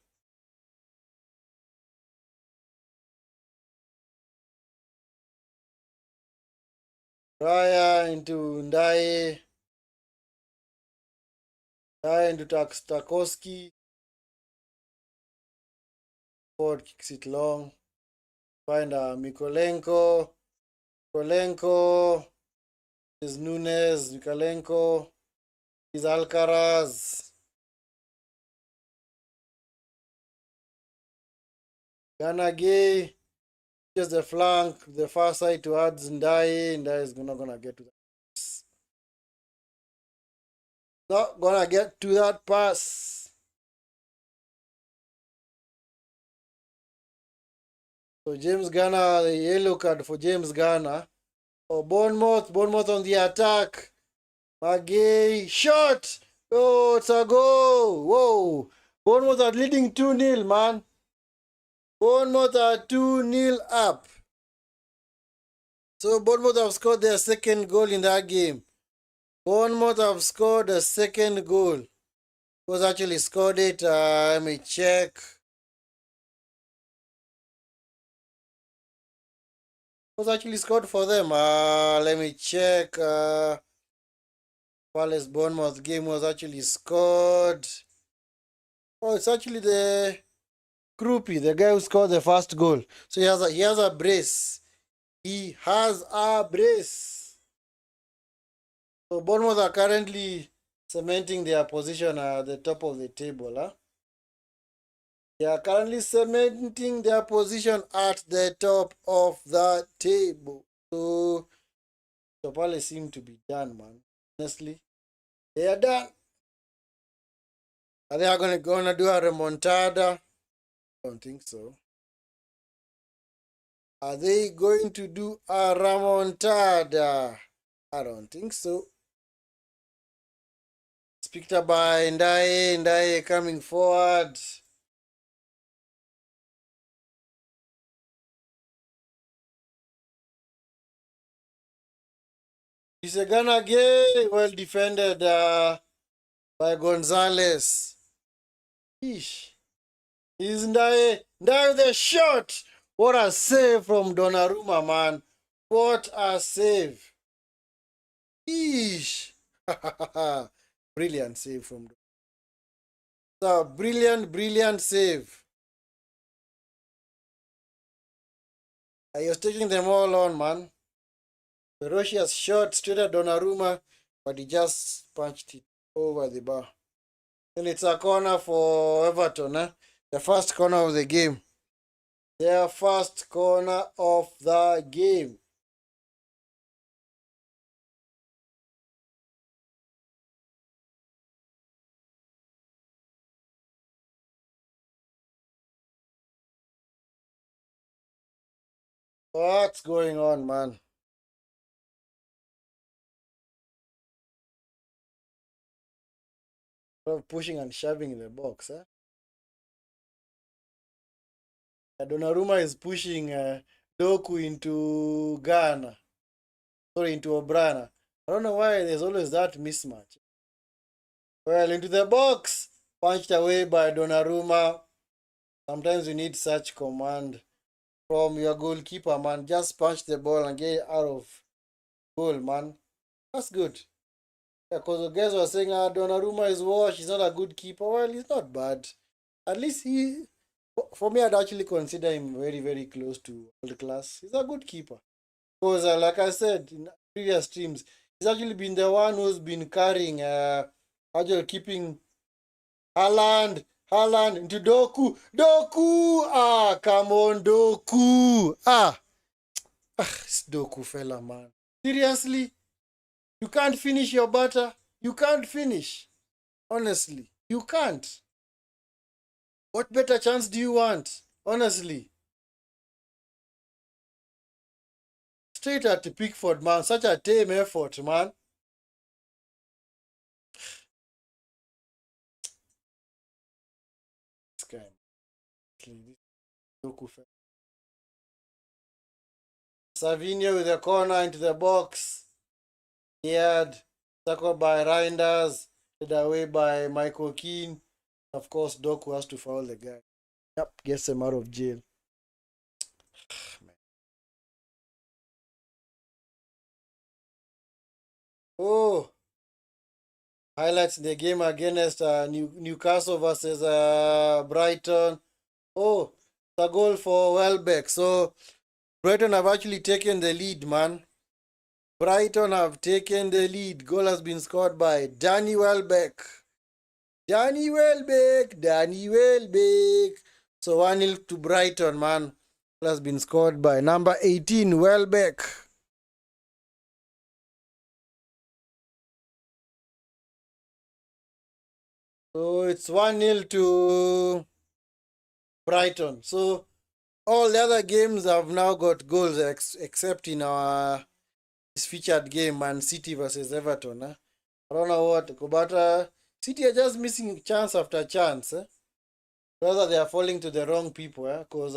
Raya into Ndaye. Ndaye into Tarkowski. Ford kicks it long. Find Mikolenko. Mikolenko is Nunes. Mikolenko is Alcaraz. Ghana Gay. Just the flank, the far side towards Ndaye. Ndaye is not gonna get to that. Not gonna get to that pass. So James Garner, the yellow card for James Garner. Oh, Bournemouth on the attack. Magay, shot! Oh, it's a goal! Whoa! Bournemouth are leading 2-0, man. Bournemouth are 2-0 up. So Bournemouth have scored their second goal in that game. Bournemouth have scored a second goal. Was actually scored it. Let me check. Was actually scored for them. Let me check. Palace Bournemouth game was actually scored. Oh, it's actually the Krupi, the guy who scored the first goal. So he has a brace. He has a brace. So Bournemouth are currently cementing their position at the top of the table. Huh? They are currently cementing their position at the top of the table. So Palace seem to be done, man. Honestly, they are done. Are they gonna do a remontada? I don't think so. Are they going to do a remontada? I don't think so. It's picked up by Ndaye coming forward. It's a Ghana gay, well defended by Gonzalez. Is Ndaye the shot? What a save from Donnarumma, man. What a save. Eesh. Brilliant save from the brilliant save. He was taking them all on, man. Ferocious shot straight at Donnarumma, but he just punched it over the bar. And it's a corner for Everton, eh? The first corner of the game. Their first corner of the game. What's going on, man? Pushing and shoving in the box, eh? Donnarumma is pushing Doku into Ghana. sorry, into O'Brien. I don't know why there's always that mismatch. Well, into the box, punched away by Donnarumma. Sometimes you need such command from your goalkeeper, man. Just punch the ball and get it out of goal, man. That's good. Yeah, because the guys were saying, Donnarumma is washed. He's not a good keeper. Well, he's not bad. At least for me, I'd actually consider him very, very close to world class. He's a good keeper. Because, like I said in previous streams, he's actually been the one who's been carrying, actually keeping Haaland into Doku. Come on, Doku. It's Doku fella, man. Seriously, you can't finish your butter. You can't finish. Honestly, you can't. What better chance do you want? Honestly. Straight at Pickford, man. Such a tame effort, man. This guy. Savinho with a corner into the box. Cleared. Tackled by Reinders. Led away by Michael Keane. Of course, Doku has to foul the guy. Yep, gets him out of jail. Oh, highlights in the game against Newcastle versus Brighton. Oh, the goal for Welbeck. So, Brighton have actually taken the lead, man. Brighton have taken the lead. Goal has been scored by Danny Welbeck. Danny Welbeck. So 1-0 to Brighton, man. Goal has been scored by number 18, Welbeck. So it's 1-0 to Brighton. So all the other games have now got goals except in our featured game, Man City versus Everton. I don't know what, but City are just missing chance after chance. Rather, they are falling to the wrong people. Because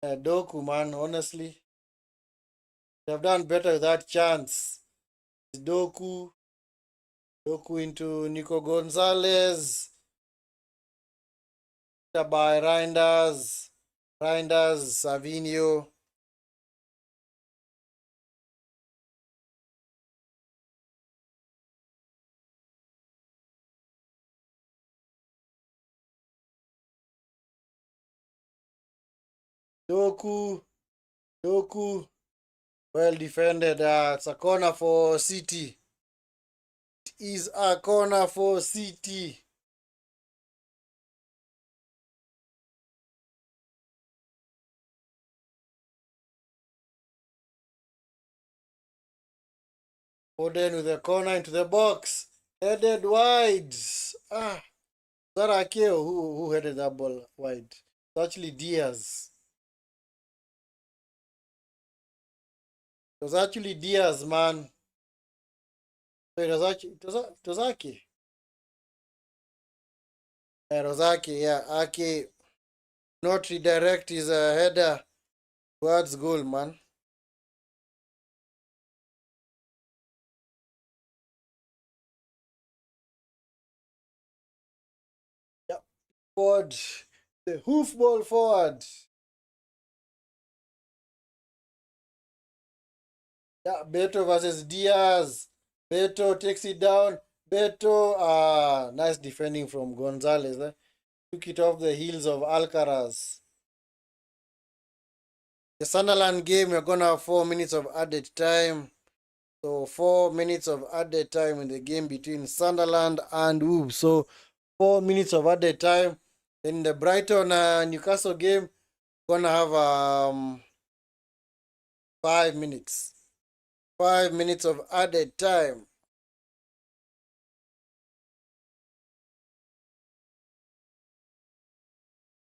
Doku, man, honestly, they have done better with that chance. Doku into Nico Gonzalez. By Reinders, Savinho. Doku. Well defended. It's a corner for City. It is a corner for City. Foden with a corner into the box. Headed wide. That Akeo who headed that ball wide. It's actually Diaz. It was actually Diaz, man. So it was Ake. It was Ake, yeah. Ake not redirect his header towards goal, man. Yep. Forward. The hoofball forward. Yeah, Beto versus Diaz. Beto takes it down. Beto, nice defending from Gonzalez. Took it off the heels of Alcaraz. The Sunderland game, we're going to have 4 minutes of added time. So 4 minutes of added time in the game between Sunderland and Wolves. So 4 minutes of added time. Then in the Brighton Newcastle game, going to have 5 minutes. 5 minutes of added time.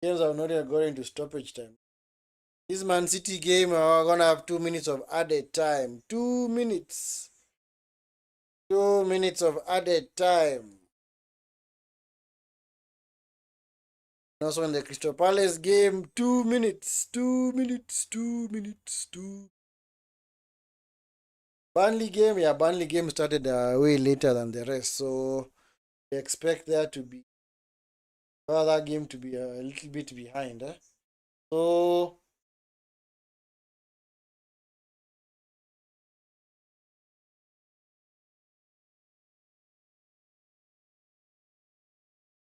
Games are not going into stoppage time. This Man City game, we're going to have 2 minutes of added time. 2 minutes. 2 minutes of added time. And also in the Crystal Palace game, 2 minutes. 2 minutes. 2 minutes. 2 Burnley game, yeah, Burnley game started way later than the rest, so we expect there to be that game to be a little bit behind. So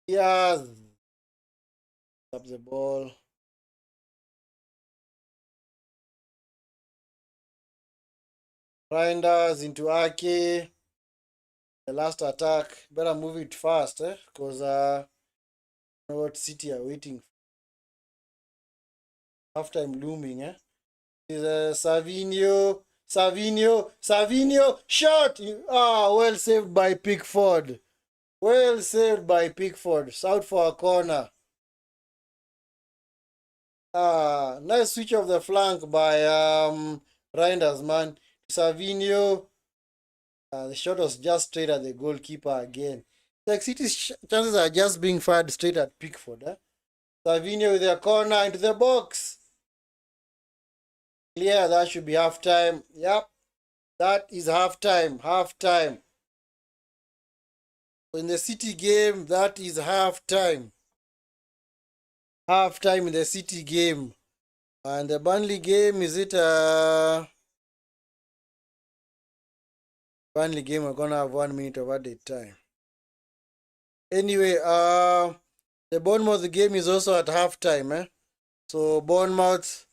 yeah, up the ball. Grinders into Ake. The last attack. Better move it fast, because know what City are waiting for. Halftime looming, Is Savinho, shot! Well saved by Pickford. Well saved by Pickford. Out for a corner. Nice switch of the flank by Reinders, man. Savinho. The shot was just straight at the goalkeeper again. Like City's chances are just being fired straight at Pickford. Savinho with a corner into the box. Clear, that should be half time. Yep, that is half time. Half time. In the City game, that is half time. Half time in the City game. And the Burnley game, is it Burnley game? We're gonna have 1 minute of added time. Anyway, the Bournemouth game is also at half time, So Bournemouth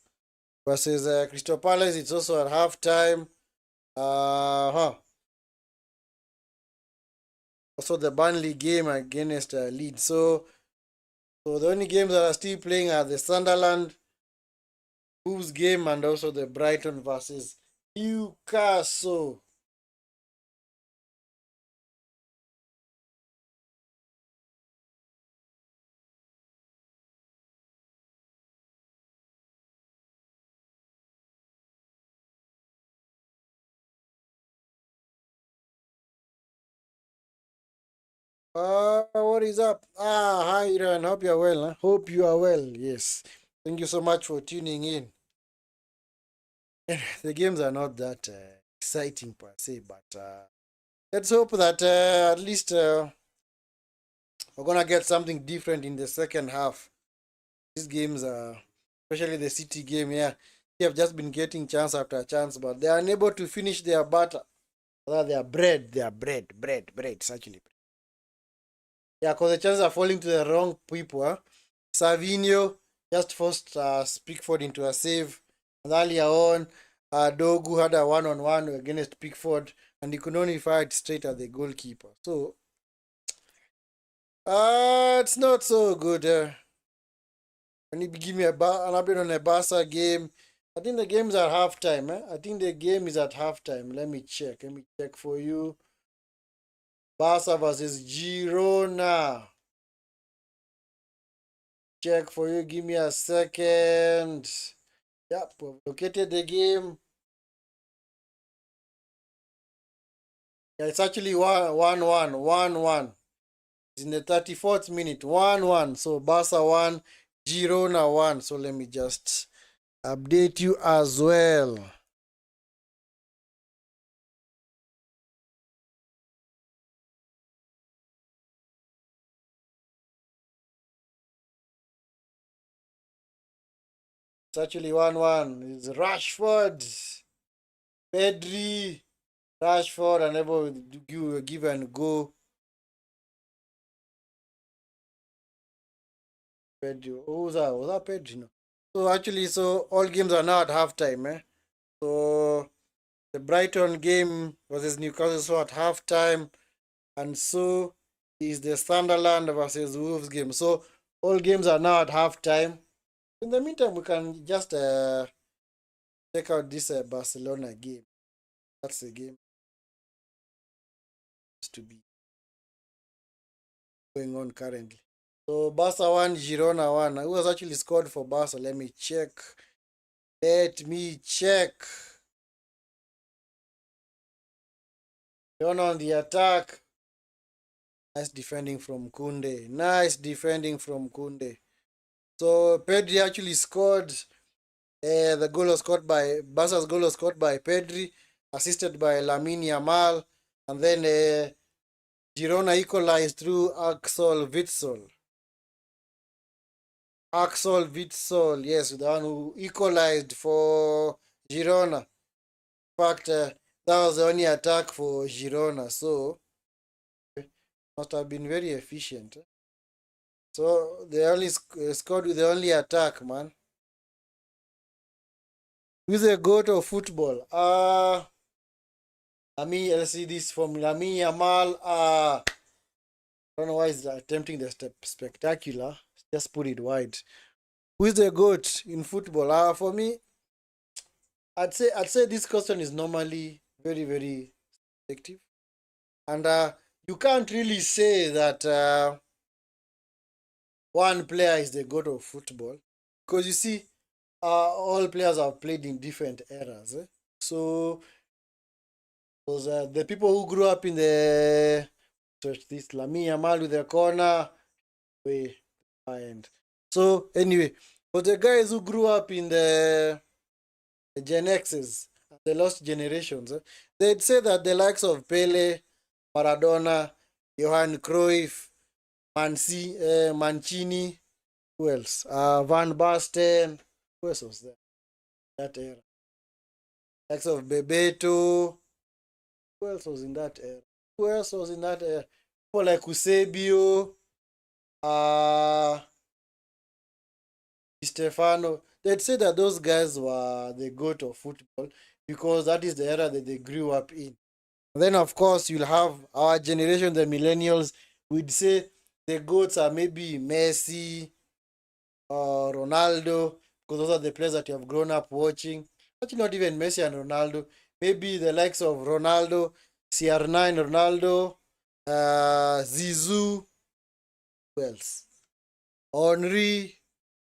versus Crystal Palace, it's also at half time. Also the Burnley game against Leeds. So the only games that are still playing are the Sunderland Wolves game and also the Brighton versus Newcastle. What is up? Hi, Iran. Hope you're well. Hope you are well. Yes. Thank you so much for tuning in. The games are not that exciting per se, but let's hope that at least we're gonna get something different in the second half. These games, especially the City game, they have just been getting chance after chance, but they are unable to finish their batter. Their bread. It's actually. Yeah, because the chances are falling to the wrong people. Savinho just forced Pickford into a save. And earlier on, Dogu had a one-on-one against Pickford, and he could only fire it straight at the goalkeeper. So, it's not so good. Can you give me an update on a Barca game? I think the game's at halftime. I think the game is at halftime. Let me check. Let me check for you. Barca versus Girona. Check for you. Give me a second. Yep, we've located the game. Yeah, it's actually 1-1. It's in the 34th minute. 1-1. So Barca 1, Girona 1. So let me just update you as well. It's actually 1-1. It's Rashford, Pedri, Rashford, and everyone give and go. Pedri. Who was that? Was that Pedri? No. So actually, all games are now at halftime. So the Brighton game versus Newcastle so at halftime, and so is the Sunderland versus Wolves game. So all games are now at halftime. In the meantime, we can just check out this Barcelona game. That's the game to be going on currently. So Barca 1, Girona 1. Who has actually scored for Barca? Let me check. Girona on the attack. Nice defending from Kunde. So Pedri actually scored. The goal was scored by Barca's goal was scored by Pedri. assisted by Lamine Yamal, and then Girona equalized through Axel Witsel. Axel Witsel, yes, the one who equalized for Girona. In fact, that was the only attack for Girona, so must have been very efficient. So they only scored with the only attack, man. Who's the goat of football? Let's see this from Lamine Yamal. I don't know why he's attempting the spectacular. Just put it wide. Who is the goat in football? For me, I'd say this question is normally very, very subjective. And you can't really say that one player is the goat of football. Because you see, all players have played in different eras. So the people who grew up in the this Lamine Yamal with the corner way end. So anyway, for the guys who grew up in the Gen X's, the lost generations, they'd say that the likes of Pele, Maradona, Johan Cruyff, Mancini, who else? Van Basten, who else was there? That era. Likes of Bebeto. Who else was in that era? Who else was in that era? People like Eusebio, Stefano. They'd say that those guys were the goat of football because that is the era that they grew up in. And then, of course, you'll have our generation, the millennials, we'd say the goats are maybe Messi or Ronaldo, because those are the players that you have grown up watching. Actually, not even Messi and Ronaldo. Maybe the likes of Ronaldo, CR9 Ronaldo, Zizou, who else? Henry,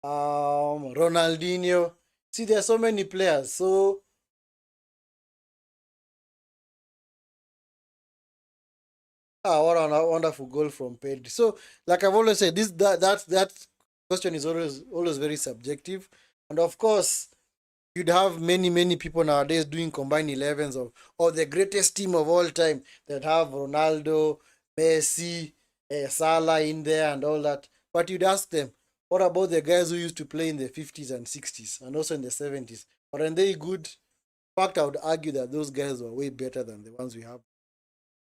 Ronaldinho. See, there are so many players. So what a wonderful goal from Pedri. So, like I've always said, that question is always very subjective. And of course, you'd have many people nowadays doing combined 11s of the greatest team of all time that have Ronaldo, Messi, Salah in there and all that. But you'd ask them, what about the guys who used to play in the 50s and 60s and also in the 70s? Are they good? In fact, I would argue that those guys were way better than the ones we have.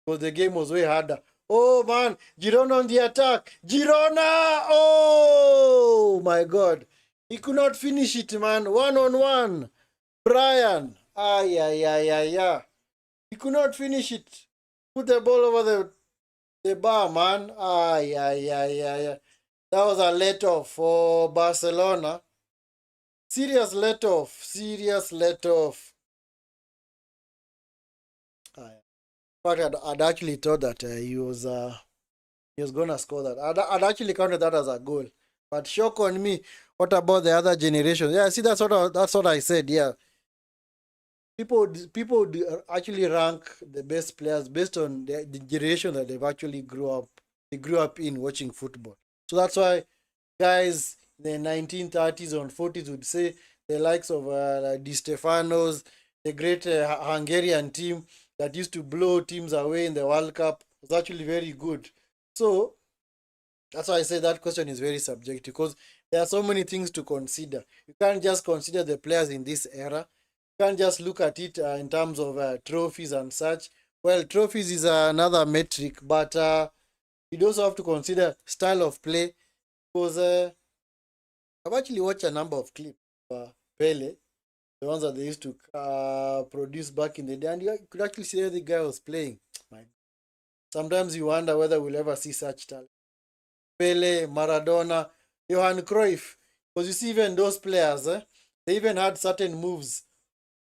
Because the game was way harder. Oh man, Girona on the attack. Girona! Oh my god. He could not finish it, man. 1-on-1. Brian. Yeah. He could not finish it. Put the ball over the bar, man. Yeah. That was a let-off for Barcelona. Serious let-off. In fact, I'd actually thought that he was gonna score that. I'd actually counted that as a goal. But shock on me. What about the other generation? Yeah, see, that's what I said. Yeah, people would actually rank the best players based on the generation that they've actually grew up in watching football. So that's why guys in the 1930s and 40s would say the likes of Di Stefanos, the great Hungarian team that used to blow teams away in the World Cup, was actually very good. So that's why I say that question is very subjective because there are so many things to consider. You can't just consider the players in this era. You can't just look at it in terms of trophies and such. Well, trophies is another metric, but you also have to consider style of play because I've actually watched a number of clips of Pele, the ones that they used to produce back in the day, and you could actually see how the guy was playing. Sometimes you wonder whether we'll ever see such talent. Pele, Maradona, Johan Cruyff. Because you see, even those players, they even had certain moves.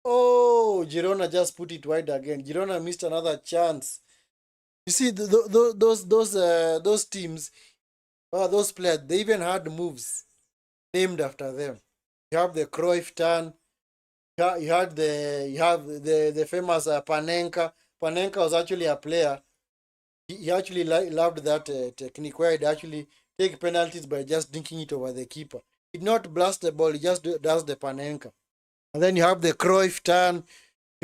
Oh, Girona just put it wide again. Girona missed another chance. You see, those teams, those players, they even had moves named after them. You have the Cruyff turn. You have the famous Panenka. Panenka was actually a player. He actually loved that technique where he'd actually take penalties by just dinking it over the keeper. He'd not blast the ball, he just does the Panenka. And then you have the Cruyff turn.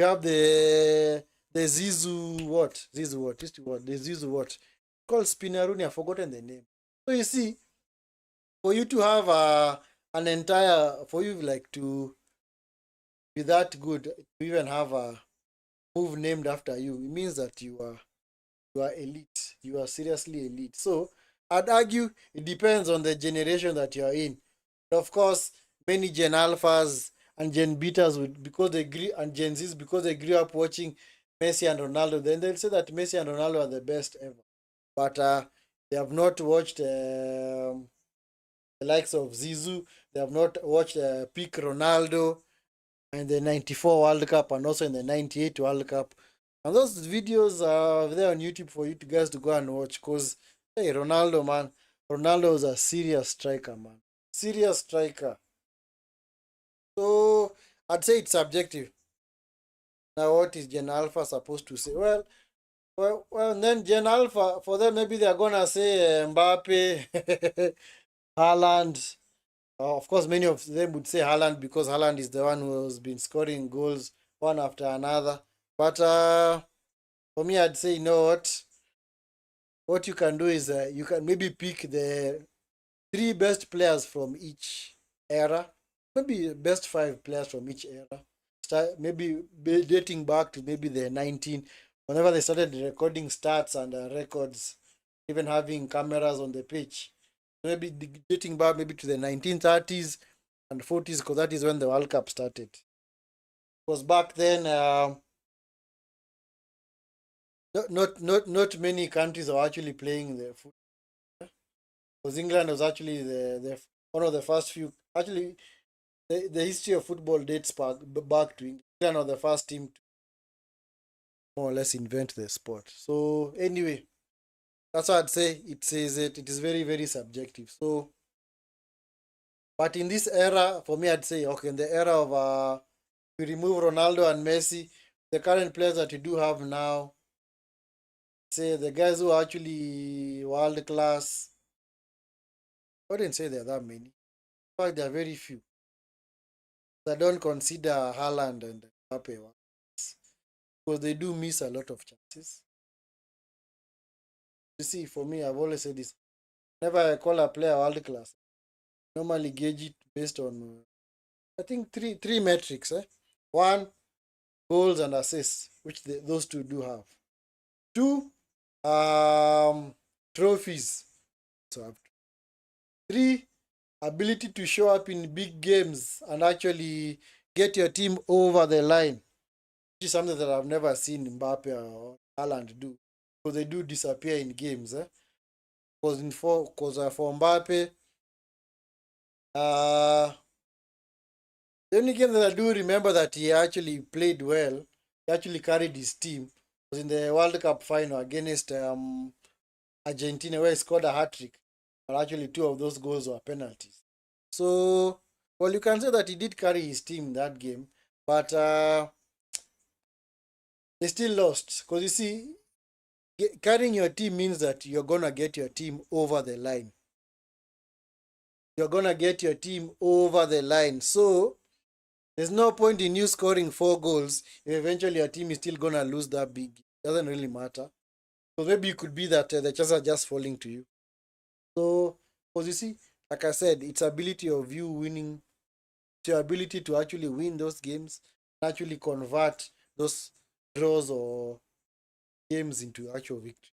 You have the Zizu what? Zizu what? The Zizu what? Called Spinaruni. I've forgotten the name. So you see, for you to have an entire, for you like to be that good, to even have a move named after you, it means that you are elite. You are seriously elite. So I'd argue it depends on the generation that you are in. Of course, many Gen Alphas and Gen Betas would, because they grew, and Gen Zs because they grew up watching Messi and Ronaldo, then they'll say that Messi and Ronaldo are the best ever. But they have not watched the likes of Zizou. They have not watched peak Ronaldo in the 94 World Cup and also in the 98 World Cup. And those videos are there on YouTube for you guys to go and watch because, hey, Ronaldo, man. Ronaldo is a serious striker, man. Serious striker. So, I'd say it's subjective. Now, what is Gen Alpha supposed to say? Well, then Gen Alpha, for them, maybe they're going to say Mbappe, Haaland. Of course, many of them would say Haaland because Haaland is the one who has been scoring goals one after another. But for me, I'd say, you know what? What you can do is you can maybe pick the three best players from each era, maybe best five players from each era. Start maybe dating back to maybe the 19, whenever they started recording stats and records, even having cameras on the pitch. Maybe dating back maybe to the 1930s and 40s, because that is when the World Cup started. Because back then, not many countries are actually playing the football. Because England was actually the one of the first few. Actually, the history of football dates back to England. England was the first team to more or less invent the sport. So anyway, that's what I'd say. It says it is very, very subjective. So, but in this era, for me, I'd say, okay, in the era of we remove Ronaldo and Messi, the current players that you do have now, say the guys who are actually world class, I wouldn't say there are that many. In fact, there are very few. I don't consider Haaland and Mbappe because they do miss a lot of chances. You see, for me, I've always said this. Whenever I call a player world class, I normally gauge it based on, I think, three metrics. One, goals and assists, which those two do have. Two, trophies. So have three, ability to show up in big games and actually get your team over the line, which is something that I've never seen Mbappe or Haaland do, because they do disappear in games. Because for Mbappe, the only game that I do remember that he actually played well, he actually carried his team, was in the World Cup final against Argentina, where he scored a hat-trick. But actually, two of those goals were penalties. So, well, you can say that he did carry his team in that game, but they still lost. Because you see, carrying your team means that you're going to get your team over the line. You're going to get your team over the line. So, there's no point in you scoring 4 goals if eventually your team is still going to lose that big. It doesn't really matter. So, maybe it could be that the chances are just falling to you. So, because you see, like I said, it's ability of you winning, it's your ability to actually win those games, actually convert those draws or games into actual victory.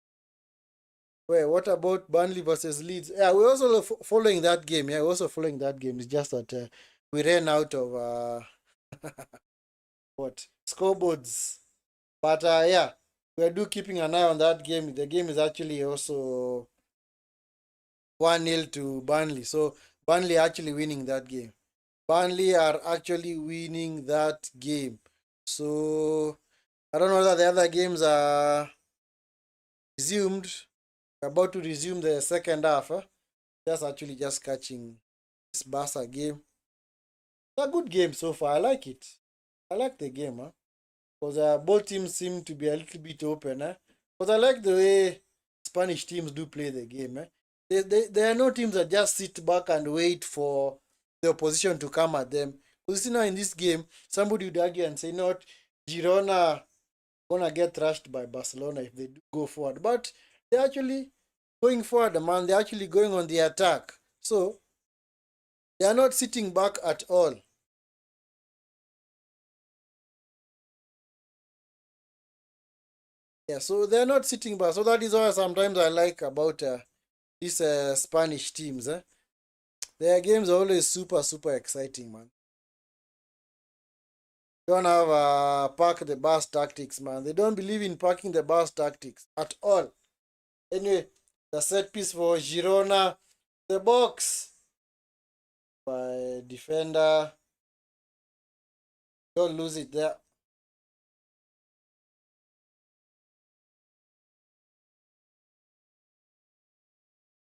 Well, what about Burnley versus Leeds? Yeah, we're also following that game. Yeah, we're also following that game. It's just that we ran out of what scoreboards. But yeah, we do keeping an eye on that game. The game is actually also 1-0 to Burnley. So Burnley actually winning that game. Burnley are actually winning that game. So I don't know whether the other games are resumed. We're about to resume the second half. Just catching this Barca game. It's a good game so far. I like it. I like the game, because both teams seem to be a little bit open. Because I like the way Spanish teams do play the game. There are no teams that just sit back and wait for the opposition to come at them. Because you see now in this game, somebody would argue and say, no, Girona gonna get thrashed by Barcelona if they do go forward. But they're actually going forward, man. They're actually going on the attack. So they are not sitting back at all. Yeah, so they're not sitting back. So that is why sometimes I like about these Spanish teams. Their games are always super, super exciting, man. Don't have park the bus tactics, man. They don't believe in parking the bus tactics at all. Anyway, the set piece for Girona, the box by defender. Don't lose it there.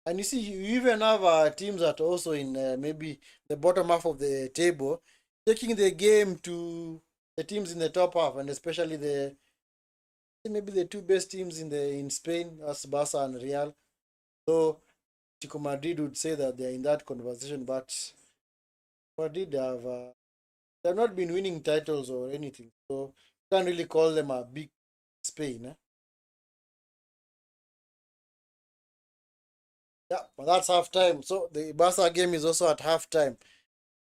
And you see, you even have teams that are also in maybe the bottom half of the table, taking the game to the teams in the top half, and especially the maybe the two best teams in Spain, as Barca and Real. So Tico Madrid would say that they're in that conversation, but Madrid they've not been winning titles or anything, so you can't really call them a big Spain. Yeah, but that's half time. So the Barca game is also at half time.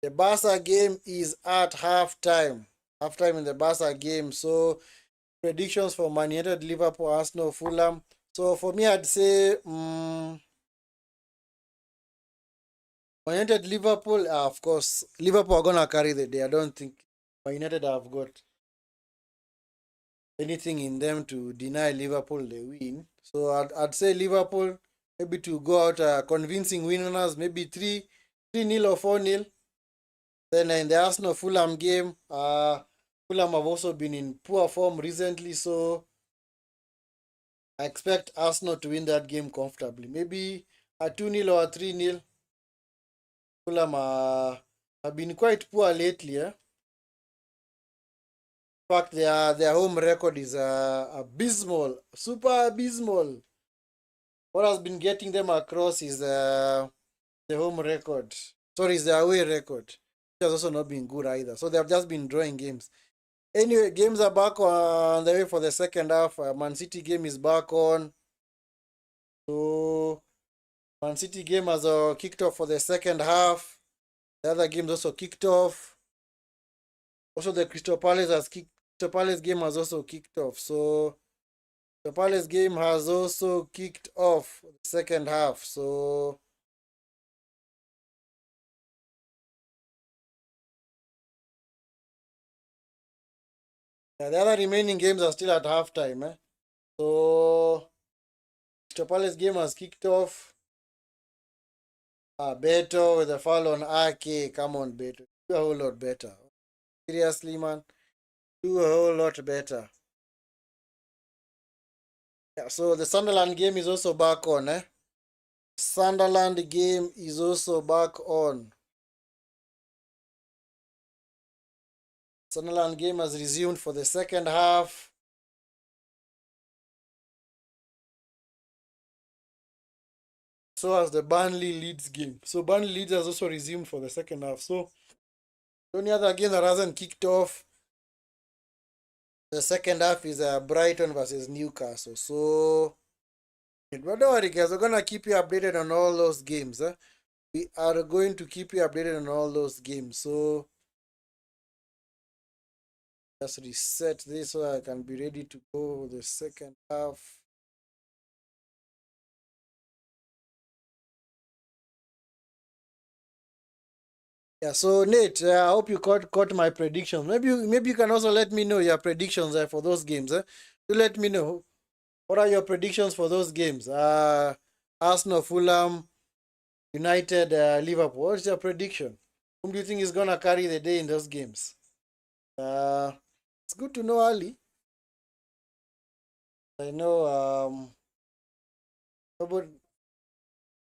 The Barca game is at half time. Half time in the Barca game. So predictions for Man United, Liverpool, Arsenal, Fulham. So for me, I'd say Man United, Liverpool. Of course, Liverpool are gonna carry the day. I don't think Man United have got anything in them to deny Liverpool the win. So I'd say Liverpool maybe to go out convincing winners, maybe 3-0 or 4-0. Then in the Arsenal Fulham game, Fulham have also been in poor form recently, so I expect Arsenal to win that game comfortably. Maybe a 2-0 or a 3-0. Fulham have been quite poor lately. In fact, their home record is abysmal, super abysmal. What has been getting them across is the home record. Sorry, is the away record. Which has also not been good either. So they have just been drawing games. Anyway, games are back on the way for the second half. Man City game is back on. So Man City game has kicked off for the second half. The other games also kicked off. Also, the Crystal Palace game has also kicked off. So the Palace game has also kicked off the second half. So yeah, the other remaining games are still at halftime. So Crystal Palace game has kicked off. Beto with a foul on Ake. Come on, Beto. Do a whole lot better. Seriously, man. Do a whole lot better. Yeah, so the Sunderland game is also back on. Sunderland game is also back on. Sunderland game has resumed for the second half. So has the Burnley Leeds game. So Burnley Leeds has also resumed for the second half. So the only other game that hasn't kicked off the second half is Brighton versus Newcastle. So, but don't worry, guys. We're gonna keep you updated on all those games. We are going to keep you updated on all those games. So just reset this so I can be ready to go the second half. Yeah, so Nate, I hope you caught my predictions. Maybe you can also let me know your predictions for those games. To let me know what are your predictions for those games. Arsenal, Fulham, United, Liverpool. What's your prediction? Whom do you think is gonna carry the day in those games? Uh, it's good to know early. I know nobody,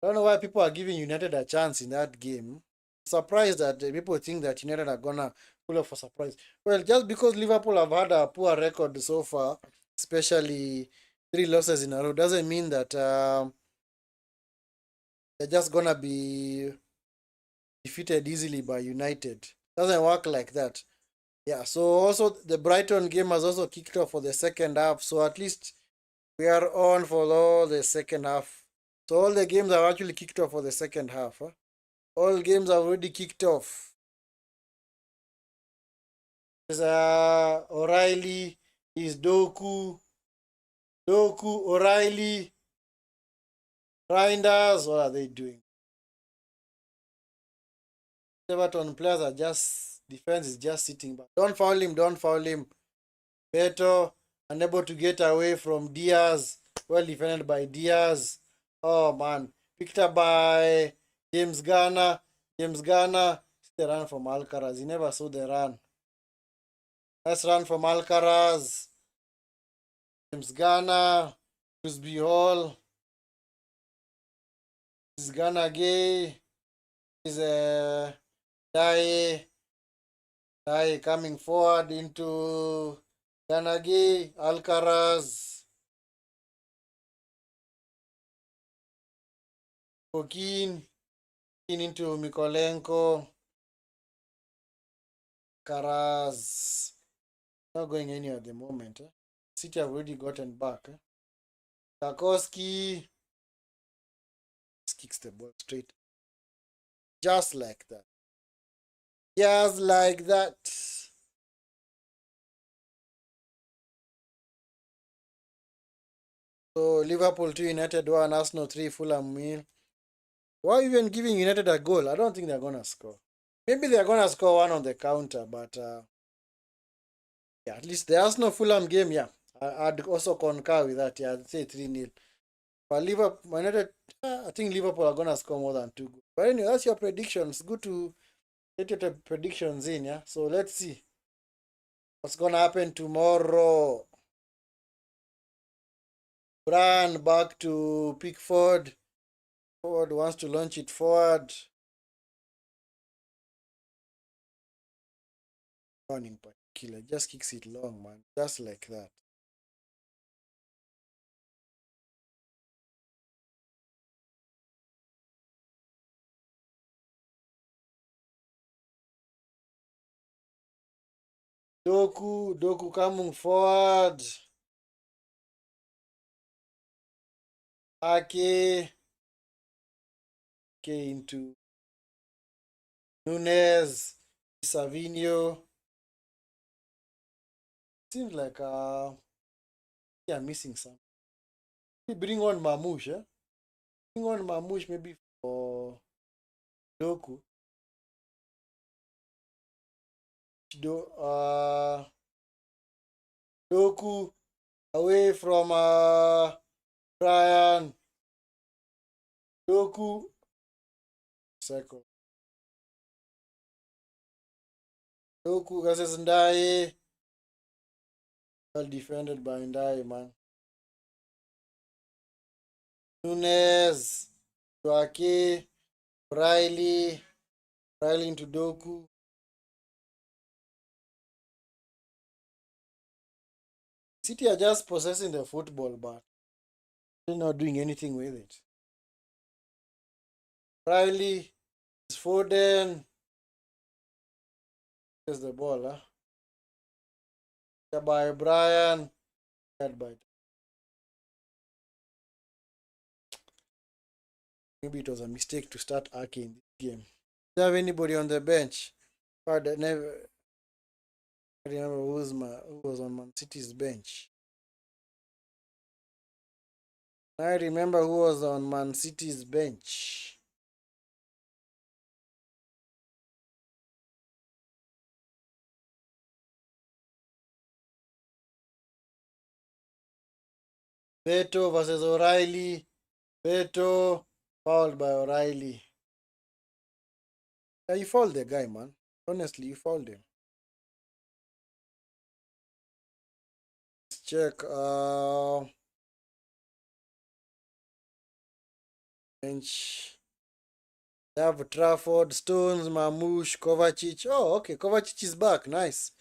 I don't know why people are giving United a chance in that game. Surprised that people think that United are gonna pull off a surprise. Well, just because Liverpool have had a poor record so far, especially 3 losses in a row, doesn't mean that they're just gonna be defeated easily by United. Doesn't work like that. Yeah, so also the Brighton game has also kicked off for the second half. So at least we are on for all the second half. So all the games have actually kicked off for the second half. Huh? All games have already kicked off. There's O'Reilly, is Doku, O'Reilly, Reinders. What are they doing? Everton players are just, defense is just sitting back. Don't foul him, don't foul him. Beto, unable to get away from Diaz. Well defended by Diaz. Oh man. Picked up by James Garner. James Garner. The run from Alcaraz. He never saw the run. Let's run from Alcaraz. James Garner. Frisbee Hall. Is Garner gay. Is Dye coming forward into Ganagi, Alcaraz, Kokin, into Mikolenko, Alcaraz. Not going anywhere at the moment. City have already gotten back. Tarkowski kicks the ball straight. Just like that. Just like that. So Liverpool 2, United 1, Arsenal 3, Fulham win. Why even giving United a goal? I don't think they're gonna score. Maybe they're gonna score one on the counter, but yeah, at least the Arsenal Fulham game, yeah, I'd also concur with that. Yeah, I'd say 3-0. But Liverpool, United, I think Liverpool are gonna score more than 2 goals. But anyway, that's your predictions. Good to get your predictions in, yeah. So let's see what's gonna happen tomorrow. Brian back to Pickford. Ford wants to launch it forward. One in particular, just kicks it long, man, just like that. Doku coming forward. Ake into Nunes, Savinho. Seems like yeah, missing some. Bring on Mamouche, eh? Bring on Mamouche maybe for Doku. Doku away from Brian. Doku. Second. Doku versus Ndaye. Well defended by Ndaye, man. Nunes. Joaquin. Riley into Doku. City are just possessing the football, but they're not doing anything with it. Riley is Foden. Here's the ball, huh? By Brian. By maybe it was a mistake to start Aki in this game. Do you have anybody on the bench? I never remember who was on Man City's bench. I remember who was on Man City's bench. Beto versus O'Reilly. Beto fouled by O'Reilly. Yeah, you fouled the guy, man. Honestly, you fouled him. Let's check. Bench. They have Trafford, Stones, Mamouche, Kovacic. Oh, okay. Kovacic is back. Nice.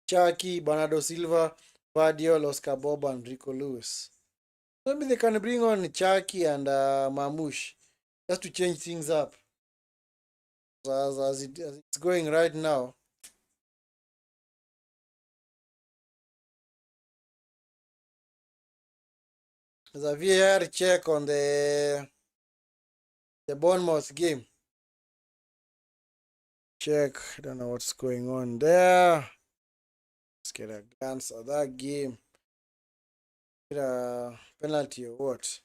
Chucky, Bernardo Silva, Vardiol, Oscar Bob, and Rico Lewis. Maybe they can bring on Chucky and Mamouche just to change things up. As it's going right now. There's a VAR check on the Bournemouth game. Check. I don't know what's going on there. Let's get a glance at that game. Get a penalty or what?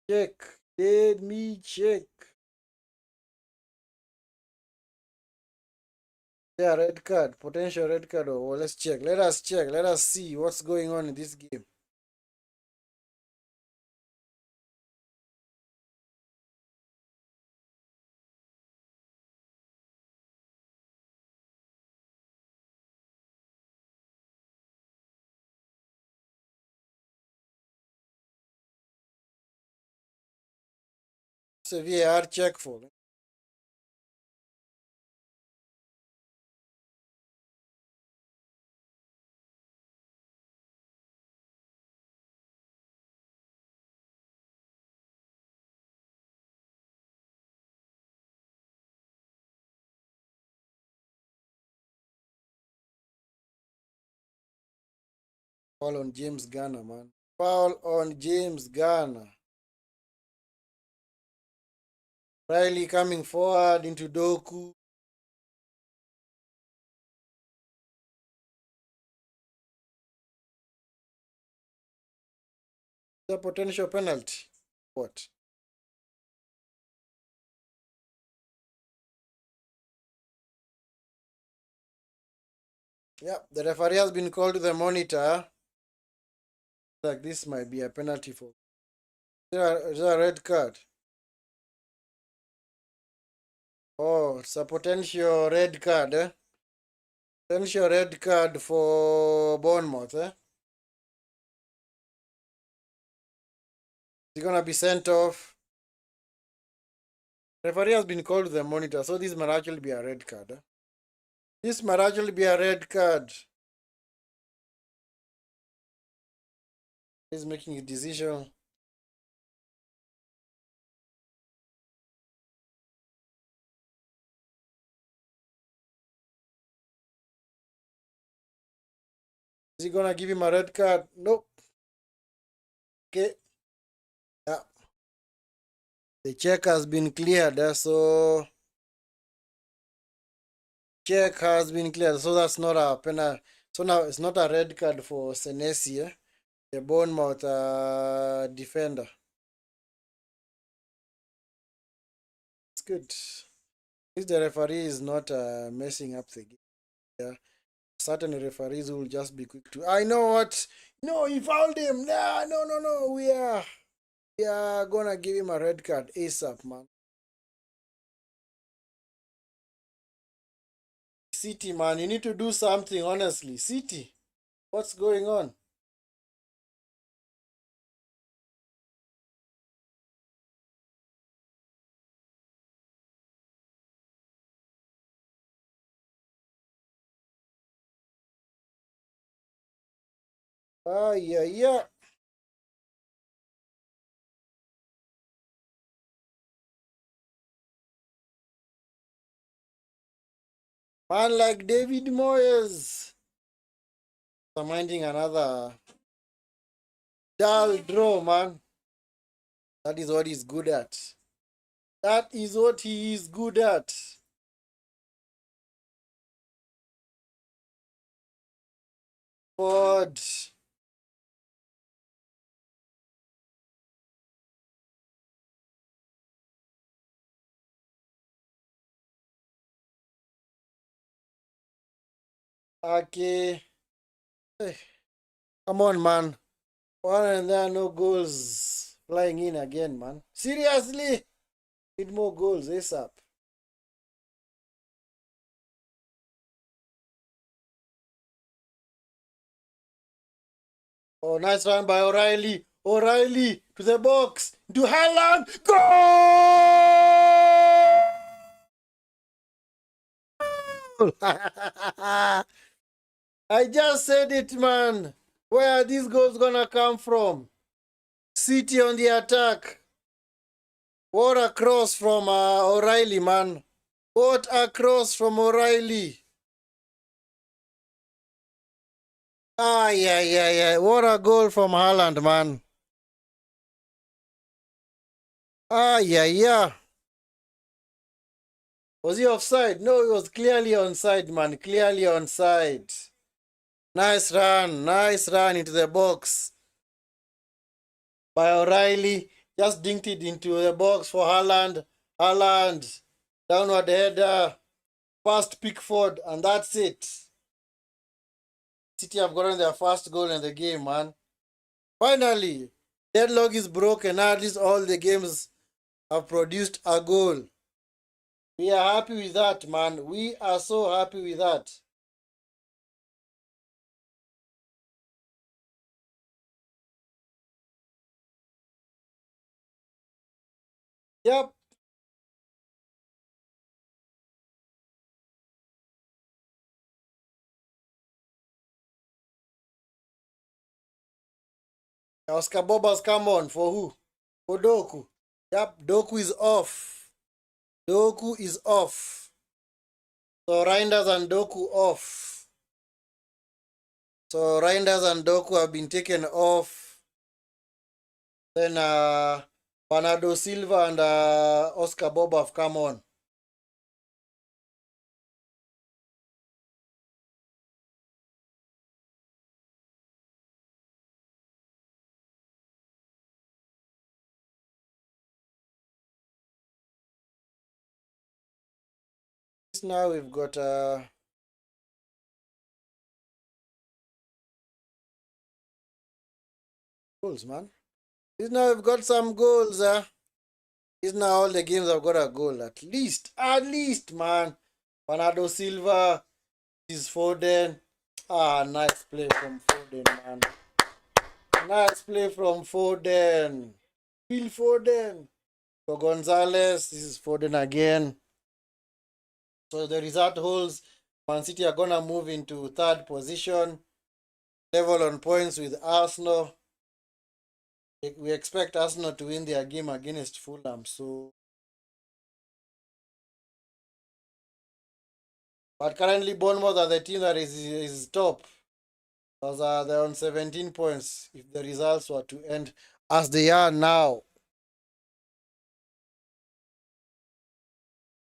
Check. Let me check. Yeah, red card. Potential red card. Oh, let's check. Let us check. Let us see what's going on in this game. It's a VAR check for me. Foul on James Garner, man. Foul on James Garner. Riley coming forward into Doku. The potential penalty. What? Yeah, the referee has been called to the monitor. Like this might be a penalty for. Is there a red card? Oh, it's a potential red card, eh? Potential red card for Bournemouth, eh? He's gonna be sent off. Referee has been called to the monitor, so this might actually be a red card. Eh? This might actually be a red card. He's making a decision. Is he gonna give him a red card? Nope. Okay. Yeah. The check has been cleared, so check has been cleared. So that's not a penalty. So now it's not a red card for Senesi, eh? The Bournemouth defender. It's good. If the referee is not messing up the game, yeah. Certain referees will just be quick to. I know what. No, he fouled him. Nah, no. We are gonna give him a red card ASAP, man. City, man, you need to do something, honestly. City, what's going on? Yeah. Man like David Moyes. Minding another dull draw, man. That is what he's good at. That is what he is good at. Ford. Okay. Hey, come on, man. One and there are no goals flying in again, man. Seriously? Need more goals ASAP. Oh, nice run by O'Reilly. O'Reilly to the box. To Haaland. Goal! I just said it, man. Where are these goals gonna come from? City on the attack. What a cross from O'Reilly, man. What a cross from O'Reilly. Ah, yeah. What a goal from Haaland, man. Ah, yeah. Was he offside? No, he was clearly onside, man. Clearly onside. Nice run into the box by O'Reilly. Just dinked it into the box for Haaland. Haaland, downward header, past Pickford, and that's it. City have gotten their first goal in the game, man. Finally, deadlock is broken. Now at least all the games have produced a goal. We are happy with that, man. We are so happy with that. Yep. Oscar Boba's come on. For who? For Doku. Yep, Doku is off. Doku is off. So Reinders and Doku off. So Reinders and Doku have been taken off. Then Bernardo Silva and Oscar Boba have come on. Now we've got goals, man. This now we've got some goals. This now all the games have got a goal at least, man. Bernardo Silva is Foden. Ah, nice play from Foden, man. Nice play from Foden. Phil Foden. For Gonzalez, this is Foden again. So the result holds Man City are gonna move into third position, level on points with Arsenal. We expect Arsenal to win their game against Fulham. So, but currently Bournemouth are the team that is top. Because they're on 17 points. If the results were to end as they are now.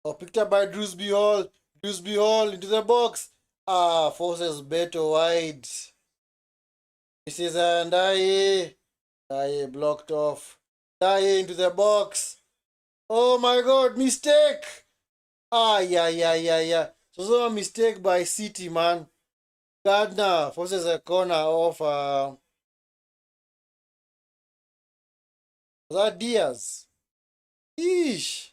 Oh, picked up by Drewsby Hall. Drewsby Hall into the box. Ah, forces Beto wide. This is Ndaye. Ndaye blocked off. Ndaye into the box. Oh my god, mistake! Ah, yeah. So a mistake by City, man. Gardner forces a corner off. Was that Diaz? Eesh.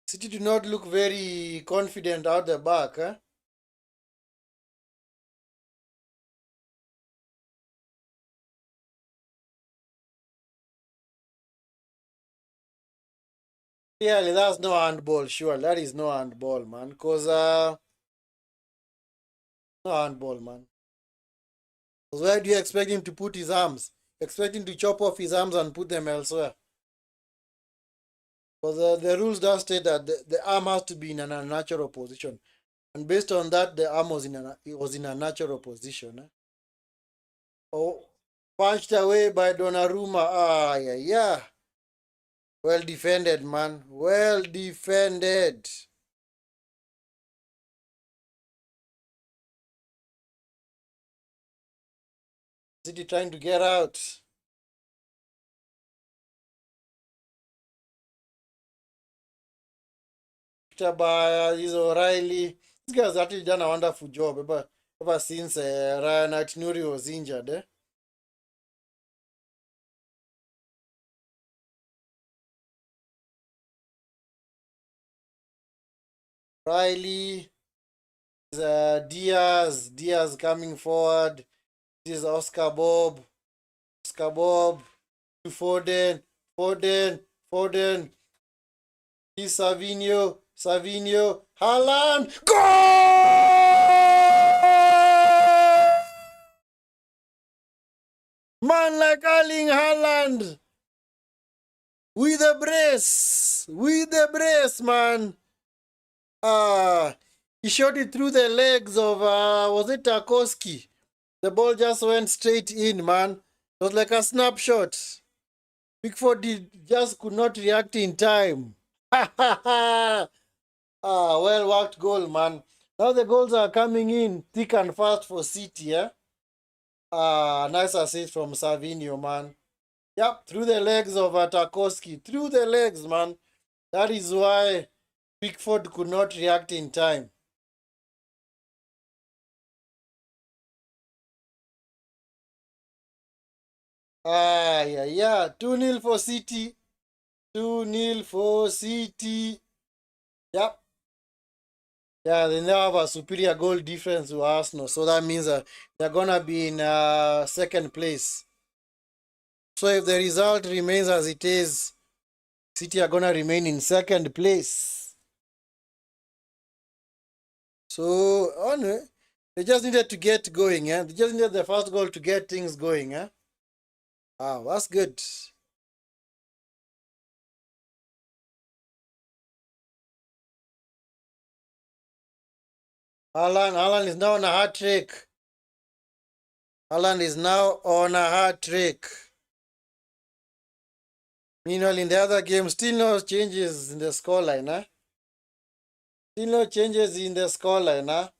City do not look very confident out the back, eh? Clearly, that's no handball, sure. That is no handball, man. Because, no handball, man. Because where do you expect him to put his arms? Expect him to chop off his arms and put them elsewhere. Because the rules does state that the arm has to be in an unnatural position. And based on that, the arm was in a natural position. Eh? Oh, punched away by Donnarumma. Ah, yeah. Well defended, man. Well defended. City trying to get out. By is O'Reilly. This guy's actually done a wonderful job ever since Ryan Atinuri was injured. Eh? Riley is Diaz coming forward. This is Oscar Bob. Oscar Bob to Foden. This Savinho, Haaland, goal! Man like Erling Haaland with the brace, man. He shot it through the legs of, was it Tarkowski? The ball just went straight in, man. It was like a snapshot. Pickford just could not react in time. Well worked goal, man. Now the goals are coming in thick and fast for City, yeah? Nice assist from Savinho, man. Yep, through the legs of Tarkowski. Through the legs, man. That is why Pickford could not react in time. Yeah. 2-0 for City. 2-0 for City. Yep. Yeah, they now have a superior goal difference to Arsenal. So that means they're going to be in second place. So if the result remains as it is, City are going to remain in second place. So, they just needed to get going. They just needed the first goal to get things going. Wow, that's good. Alan is now on a hat trick. Alan is now on a hat trick. Meanwhile, in the other game, still no changes in the scoreline. Still no changes in the scoreline.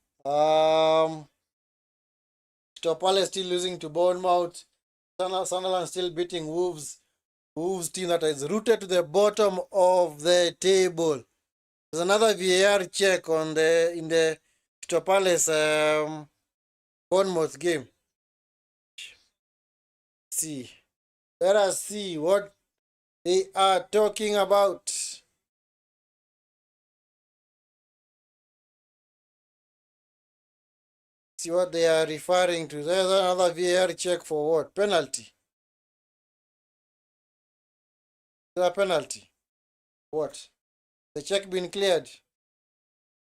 Crystal Palace still losing to Bournemouth. Sunderland still beating Wolves. Wolves team that is rooted to the bottom of the table. There's another VAR check in the Crystal Palace Bournemouth game. See. Let us see what they are talking about. See what they are referring to. There's another VAR check for what? Penalty. There's a penalty. What? The check been cleared?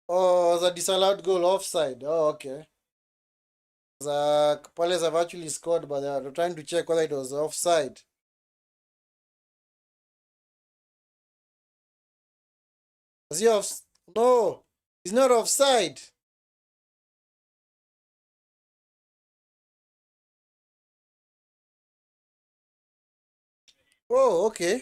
Oh, the disallowed goal offside. Oh, okay. The Palace have actually scored, but they are trying to check whether it was offside. Is he off? No, he's not offside. Oh, okay.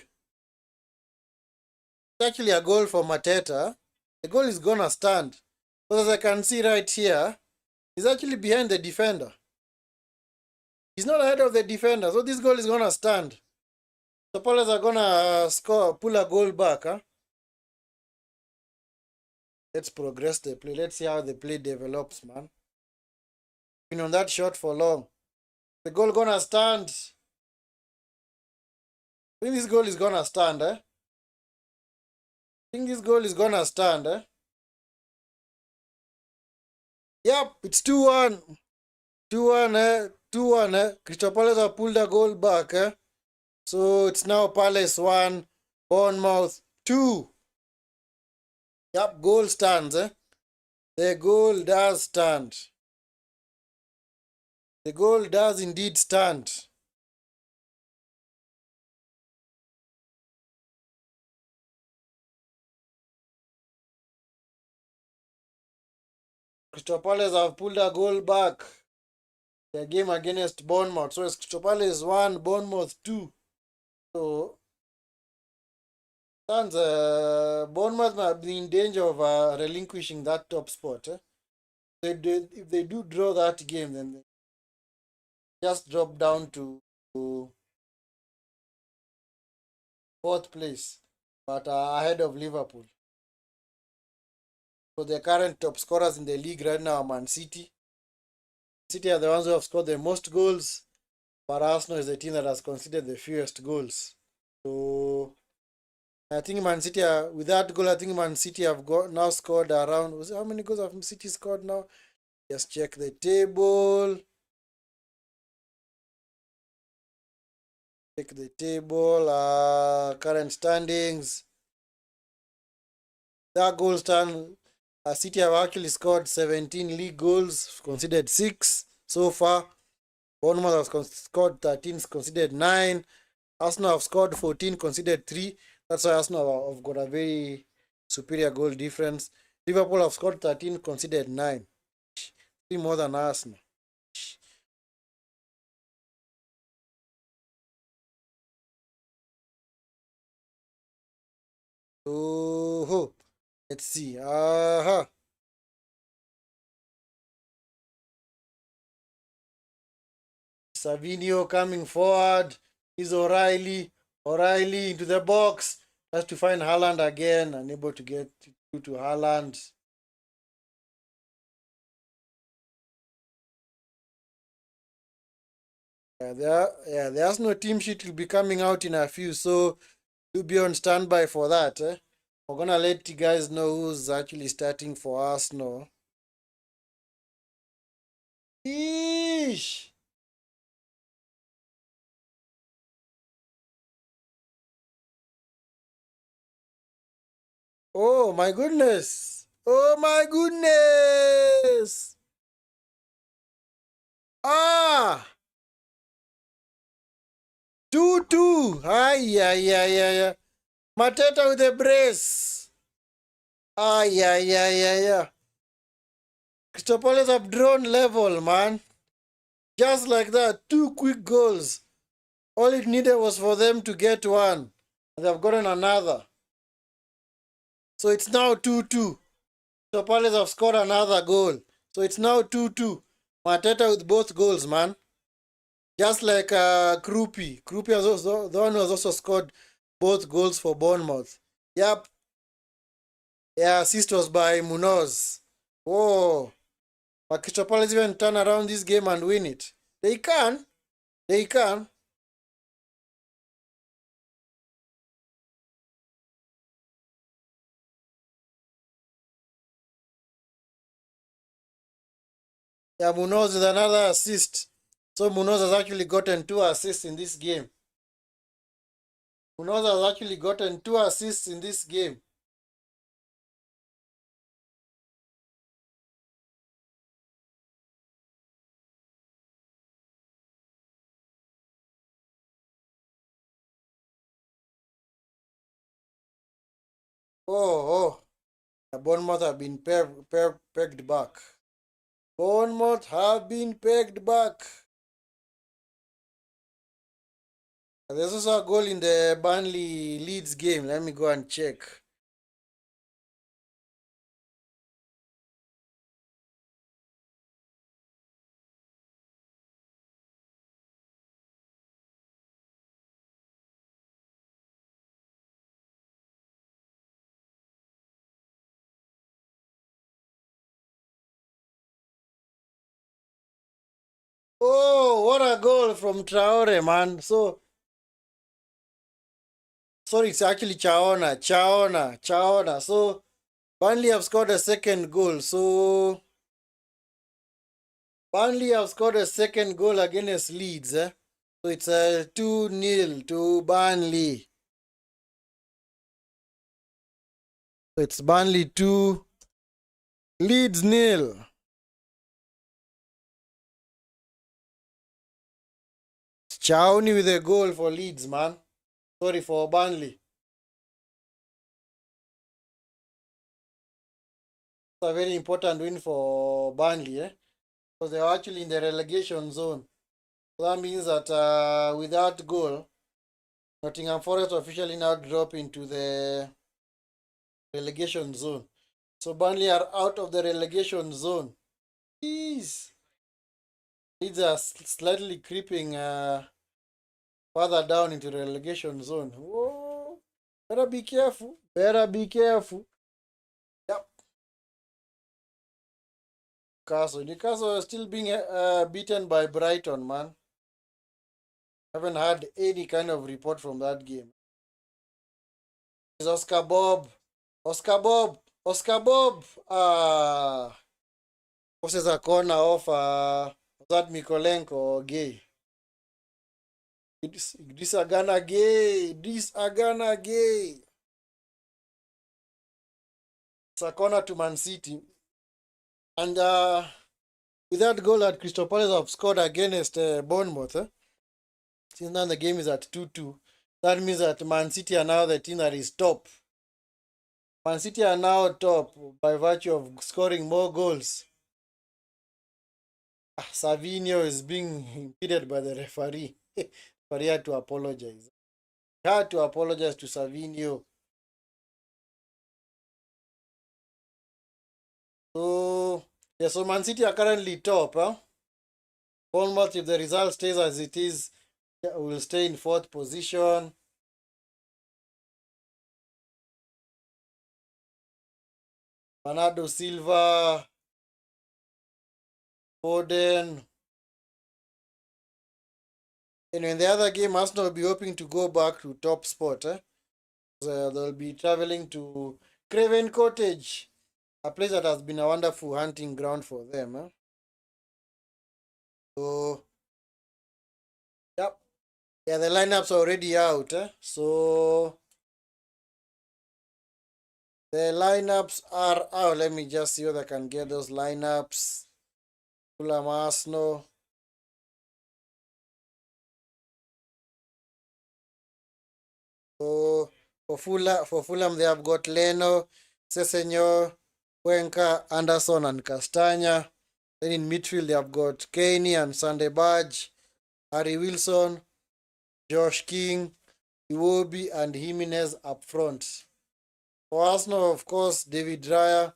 It's actually a goal for Mateta. The goal is gonna stand. But as I can see right here, he's actually behind the defender. He's not ahead of the defender, so this goal is gonna stand. The Palace are gonna pull a goal back. Let's progress the play. Let's see how the play develops, man. Been on that shot for long. The goal gonna stand. I think this goal is gonna stand, I think this goal is gonna stand, Yep, it's 2-1. 2-1, 2-1, Crystal Palace have pulled a goal back, So it's now Palace 1, Bournemouth 2. Yep, goal stands, The goal does stand. The goal does indeed stand. Crystal Palace have pulled a goal back. Their game against Bournemouth. So it's Crystal Palace 1, Bournemouth 2. So stands, Bournemouth might be in danger of relinquishing that top spot. If they do draw that game, then they just drop down to fourth place, but ahead of Liverpool. So the current top scorers in the league right now are Man City. City are the ones who have scored the most goals, but Arsenal is the team that has conceded the fewest goals. So I think Man City with that goal, I think Man City have now scored around, how many goals have City scored now? Just check the table. Check the table, current standings. That goal stand, City have actually scored 17 league goals, conceded 6 so far. Bournemouth has scored 13, conceded 9. Arsenal have scored 14, conceded 3. That's why Arsenal have got a very superior goal difference. Liverpool have scored 13, conceded 9. 3 more than Arsenal. Oh, let's see. Savinio coming forward. Is O'Reilly. O'Reilly into the box. Has to find Haaland again. Unable to get through to Haaland. The Arsenal team sheet will be coming out in a few, so do be on standby for that. We're gonna let you guys know who's actually starting for Arsenal. Eesh! Oh my goodness! Oh my goodness! Ah! 2-2! Ay, ay, ay, ay, ay. Mateta with a brace. Ay, ay, ay, ay, ay. Crystal Palace have drawn level, man. Just like that, 2 quick goals. All it needed was for them to get one. And they've gotten another. So it's now 2-2. Crystal Palace have scored another goal. So it's now 2-2. Mateta with both goals, man. Just like Krupi. Krupi has also, the one who has also scored both goals for Bournemouth. Yep. Yeah, assist was by Munoz. Whoa. But Crystal Palace even turn around this game and win it. They can. They can. Yeah, Munoz with another assist. So Munoz has actually gotten 2 assists in this game. Munoz has actually gotten 2 assists in this game. Oh. The Bournemouth have been pegged back. Bournemouth have been pegged back. There's also a goal in the Burnley Leeds game. Let me go and check. Oh, what a goal from Traore, man. So, sorry, it's actually Chaona. So, Burnley have scored a second goal. So, Burnley have scored a second goal against Leeds. So, it's a 2-0 to Burnley. So, it's Burnley 2, Leeds 0. Chowni with a goal for Leeds, man. Sorry, for Burnley. It's a very important win for Burnley, because they are actually in the relegation zone. So that means that with that goal, Nottingham Forest officially now drop into the relegation zone. So Burnley are out of the relegation zone. Jeez. Leeds are slightly creeping further down into the relegation zone. Whoa. Better be careful. Better be careful. Yep. Newcastle are still being beaten by Brighton, man. Haven't had any kind of report from that game. It's Oscar Bob. Oscar Bob. Oscar Bob. Forces a corner off that Mikolenko or Gay. This Agana Gay. This Agana Gay. It's a corner to Man City. And with that goal that Crystal Palace have scored against Bournemouth, since now the game is at 2-2, that means that Man City are now the team that is top. Man City are now top by virtue of scoring more goals. Savinho is being impeded by the referee. Referee had to apologize. He had to apologize to Savinho. So, yeah, so Man City are currently top. Huh? Bournemouth, if the result stays as it is, will stay in 4th position. Bernardo Silva, Foden. And in the other game, Arsenal will be hoping to go back to top spot. They'll be traveling to Craven Cottage, a place that has been a wonderful hunting ground for them. So, yep. Yeah, the lineups are already out. So, the lineups are out. Let me just see whether I can get those lineups. Fulham, Arsenal. So, for Fulham, they have got Leno, Sesenyo, Cuenca, Anderson, and Castagna. Then in midfield, they have got Kaney and Sunday Badge, Harry Wilson, Josh King, Iwobi, and Jimenez up front. For Arsenal, of course, David Raya.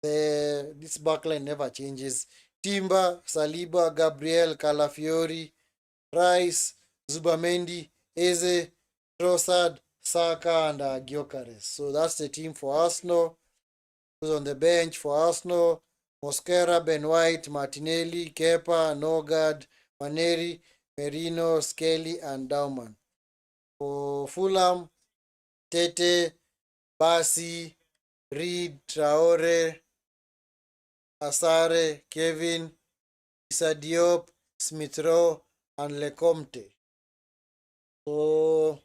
This backline never changes. Timber, Saliba, Gabriel, Calafiori, Rice, Zubamendi, Eze, Trossard, Saka, and Gyökeres. So that's the team for Arsenal. Who's on the bench for Arsenal? Mosquera, Ben White, Martinelli, Kepa, Nogard, Maneri, Merino, Skelly, and Dauman. For Fulham, Tete, Basi, Reed, Traore, Asare, Kevin, Issa Diop, Smith Rowe, and Lecomte. So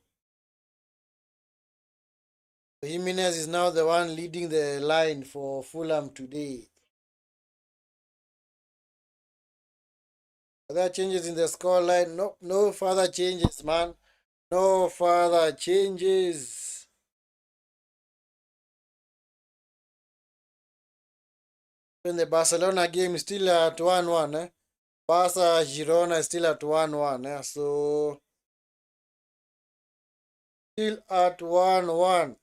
Jimenez is now the one leading the line for Fulham today. Are there changes in the scoreline? No, no further changes, man. No further changes. In the Barcelona game, still at 1-1. Barca Girona is still at 1-1. So still at 1-1.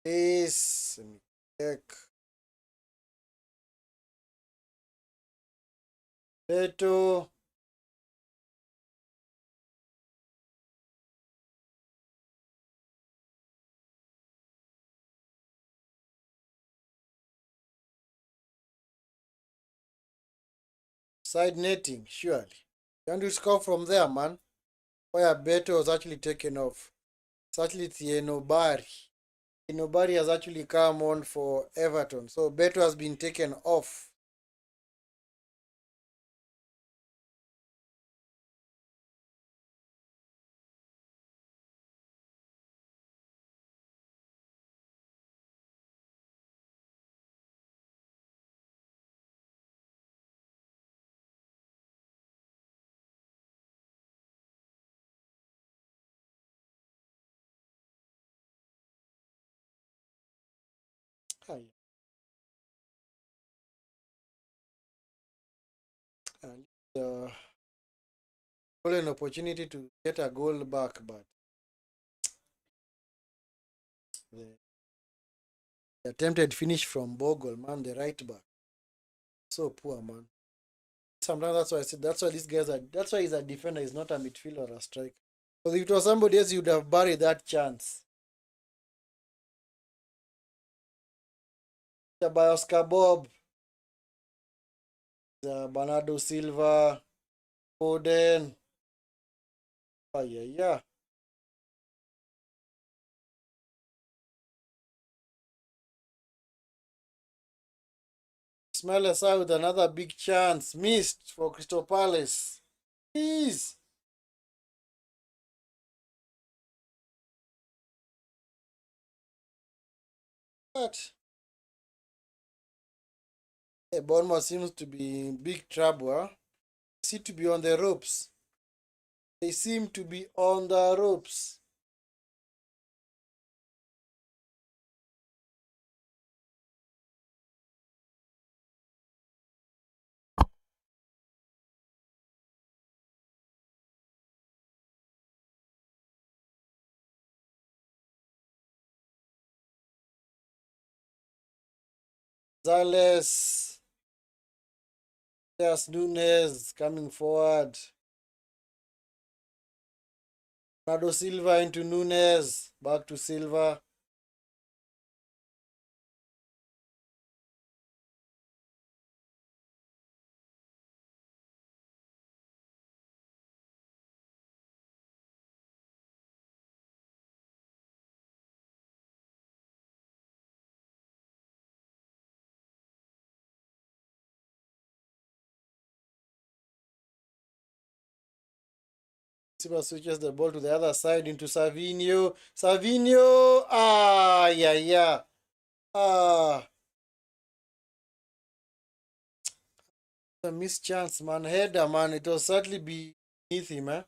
This, let me check. Beto. Side netting, surely. Can you score from there, man? Where Beto was actually taken off. It's actually Tienobari. Tienobari has actually come on for Everton. So Beto has been taken off. I, uh, an opportunity to get a goal back, but the attempted finish from Bogle, man, the right back. So poor, man. Sometimes that's why I said that's why these guys are that's why he's a defender, he's not a midfielder or a striker. Because if it was somebody else, you'd have buried that chance. By Oscar Bob, Bernardo Silva, Foden. Oh, yeah. Smell aside with another big chance. Missed for Crystal Palace. Please. What? Hey, Bournemouth seems to be in big trouble. Huh? They seem to be on the ropes. They seem to be on the ropes. Zales. Yes, Nunes coming forward. Bernardo Silva into Nunes. Back to Silva. Silva switches the ball to the other side into Savinho. Savinho! Ah, yeah. Ah, a missed chance, man. Header, man. It will certainly be beneath him, eh?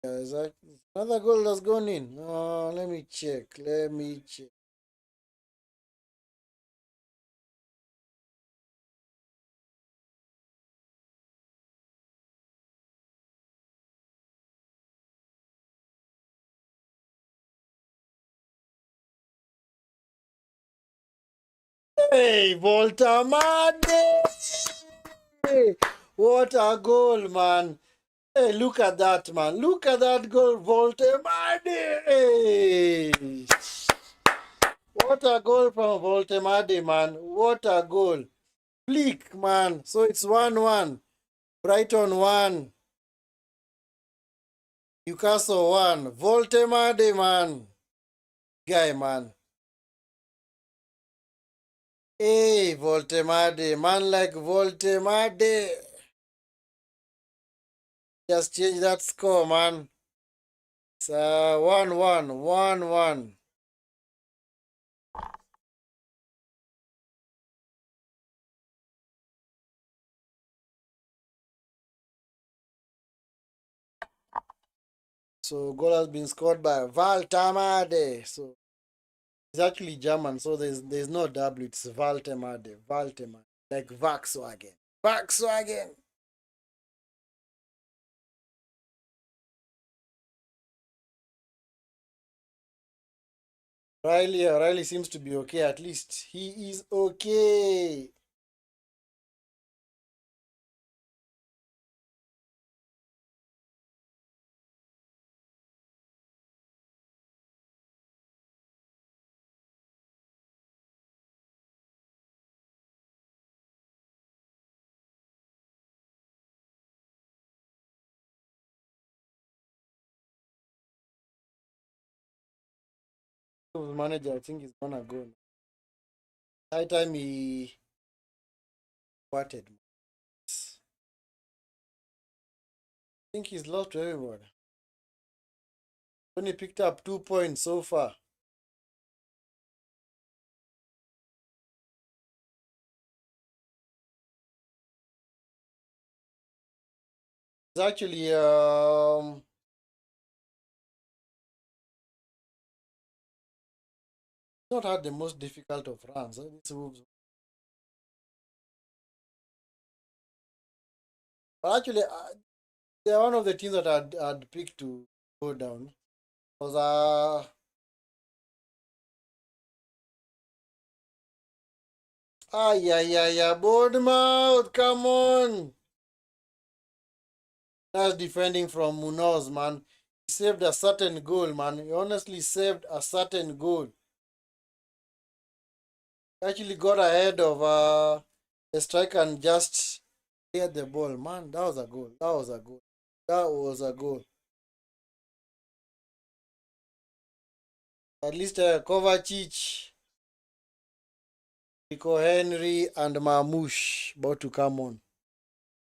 Yeah, is that another goal that's gone in? Oh, let me check. Let me check. Hey, Voltamade! Hey, what a goal, man. Hey, look at that, man. Look at that goal, Voltemade. Hey. What a goal from Voltemade, man. What a goal. Flick, man. So it's 1-1. Brighton 1. Newcastle 1. Voltemade, man. Guy, man. Hey, Voltemade. Man like Voltemade. Just change that score, man. It's 1-1. 1-1. So goal has been scored by Valtamade. So it's actually German, so there's no W. It's Valtemade. Valtemade. Like Volkswagen. Volkswagen. Riley seems to be okay. At least he is okay. Manager, I think he's gonna go. High time he parted. I think he's lost to everybody. Only picked up 2 points so far. It's actually not had the most difficult of runs. But actually, they're one of the teams that I'd picked to go down. Because yeah, Bournemouth, come on. That's defending from Munoz, man. He saved a certain goal, man. He honestly saved a certain goal. He actually got ahead of the striker and just cleared the ball, man. That was a goal. That was a goal. That was a goal. At least Kovacic, Rico Henry, and Marmoush about to come on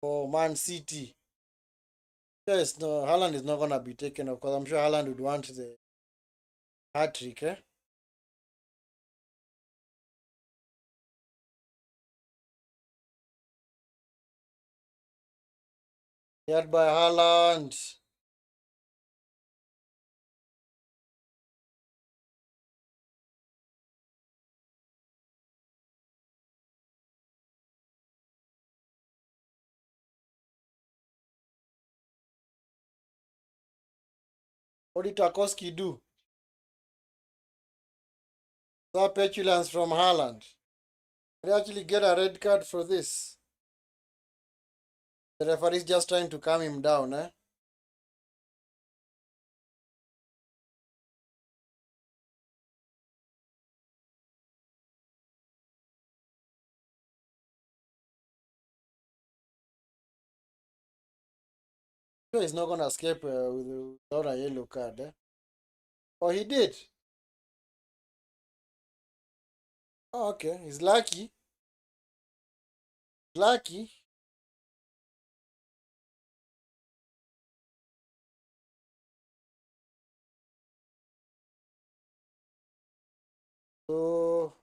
for Man City. Yes, no, Haaland is not gonna be taken off because I'm sure Haaland would want the hat trick, eh? Cleared by Haaland. What did Tarkowski do? Saw petulance from Haaland. They actually get a red card for this. The referee is just trying to calm him down, eh? Sure, he's not gonna escape without a yellow card, eh? Oh, he did. Oh, okay. He's lucky. Lucky. So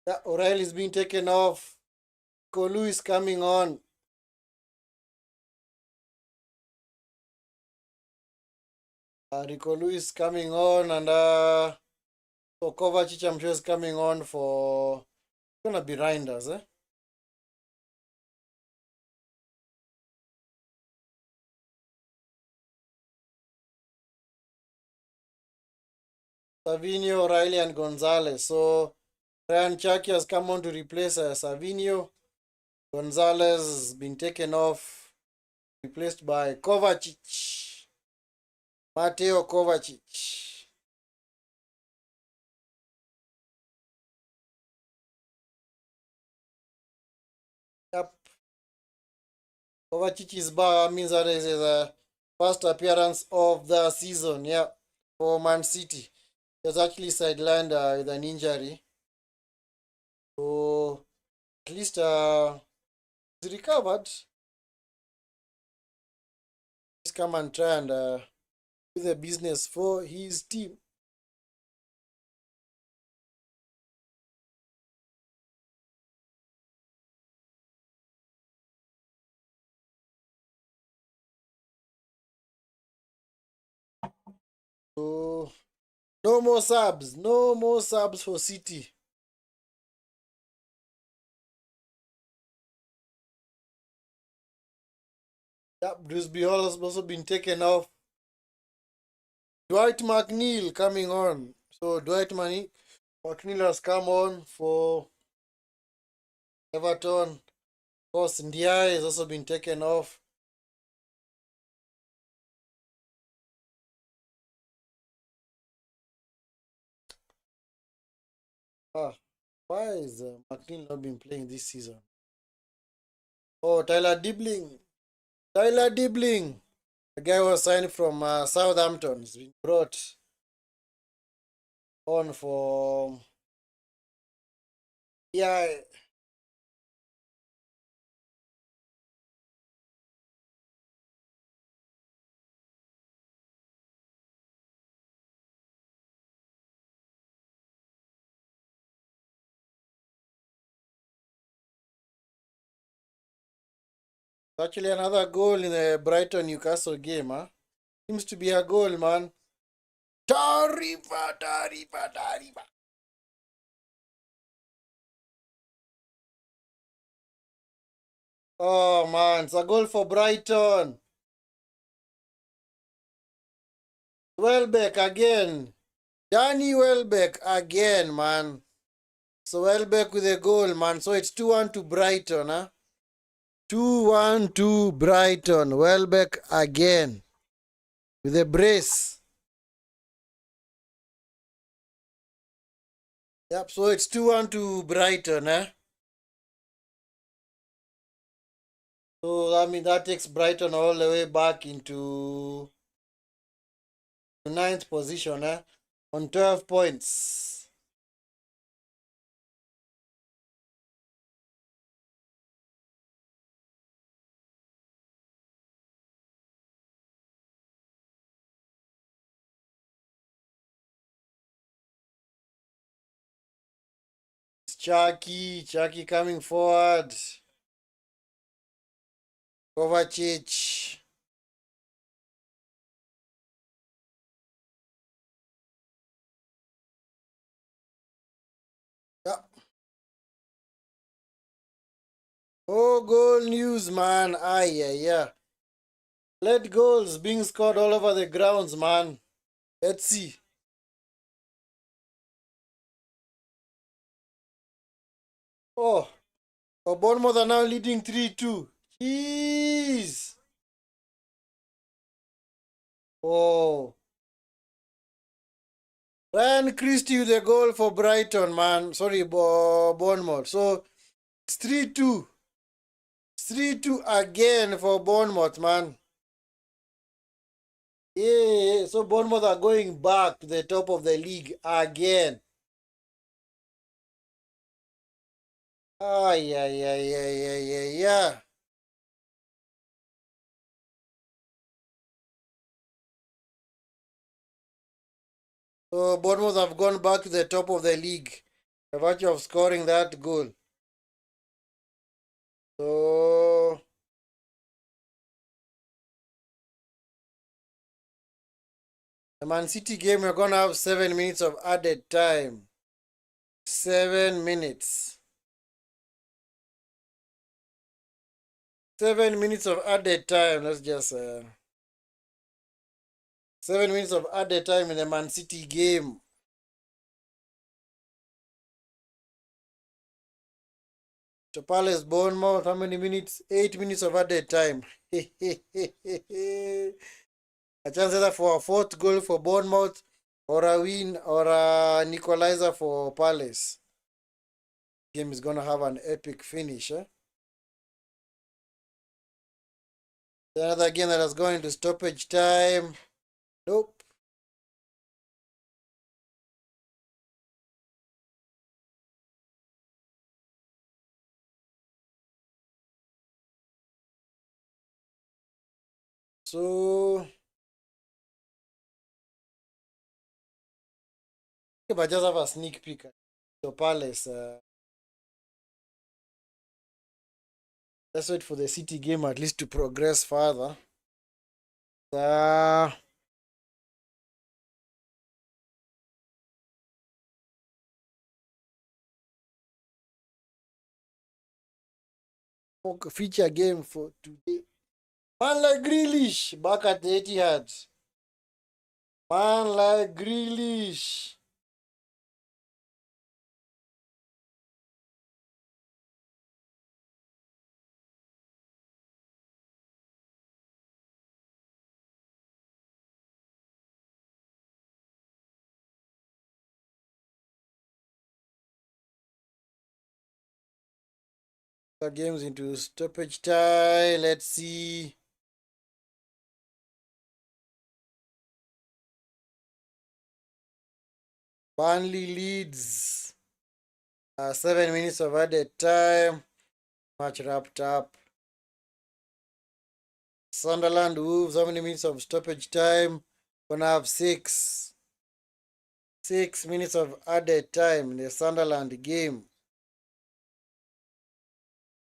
yeah, O'Reilly's being taken off. Kolu is coming on. Rico Lewis coming on, and so Kovacic, I'm sure, is coming on for. It's gonna be Reinders, eh? Savinio, O'Reilly, and Gonzalez. So Ryan Chaki has come on to replace Savinio. Gonzalez has been taken off, replaced by Kovacic. Mateo Kovacic. Yep. Kovacic's bar means that is the first appearance of the season, yeah, for Man City. He was actually sidelined with an injury. So at least he's recovered. He's come and try and do the business for his team. So no more subs. No more subs for City. Yep, Drisby Hall has also been taken off. Dwight McNeil coming on. So McNeil has come on for Everton. Of course, Ndiaye has also been taken off. Ah, why is McNeil not been playing this season? Oh, Tyler Dibling. Tyler Dibling. The guy was signed from Southampton. He's been brought on for. Yeah, actually another goal in the Brighton Newcastle game, huh? Seems to be a goal, man. Tarifa, Tarifa, Tarifa. Oh, man. It's a goal for Brighton. Welbeck again. Danny Welbeck again, man. So Welbeck with a goal, man. So it's 2-1 to Brighton, huh? 2-1 to Brighton. Welbeck again with a brace. Yep, so it's 2-1 to Brighton, eh? So I mean that takes Brighton all the way back into ninth position, on 12 points. It's Chucky coming forward. Kovacic. Yeah. Oh, goal news, man. Ah, yeah, yeah. Let goals being scored all over the grounds, man. Let's see. Oh, Bournemouth are now leading 3-2. Jeez. Oh. Ryan Christie with a goal for Brighton, man. Sorry, Bournemouth. So it's 3-2. 3-2 again for Bournemouth, man. Yeah, so Bournemouth are going back to the top of the league again. Ah, yeah, yeah, yeah, yeah, yeah, yeah. So Bournemouth have gone back to the top of the league by virtue of scoring that goal. So the Man City game, we're gonna have 7 minutes of added time. 7 minutes. 7 minutes of added time. Let's just 7 minutes of added time in the Man City game. To Palace Bournemouth, how many minutes? 8 minutes of added time. A chance either for a fourth goal for Bournemouth, or a win, or an equalizer for Palace. Game is gonna have an epic finish. Another game that has gone into stoppage time. Nope. So, but just have a sneak peek at the Palace. Let's wait for the City game at least to progress further. Uh, feature game for today. Man like Grealish back at the Etihad. Man like Grealish. The games into stoppage time. Let's see. Burnley Leeds. 7 minutes of added time. Match wrapped up. Sunderland Wolves. How many minutes of stoppage time? Gonna have 6. 6 minutes of added time in the Sunderland game.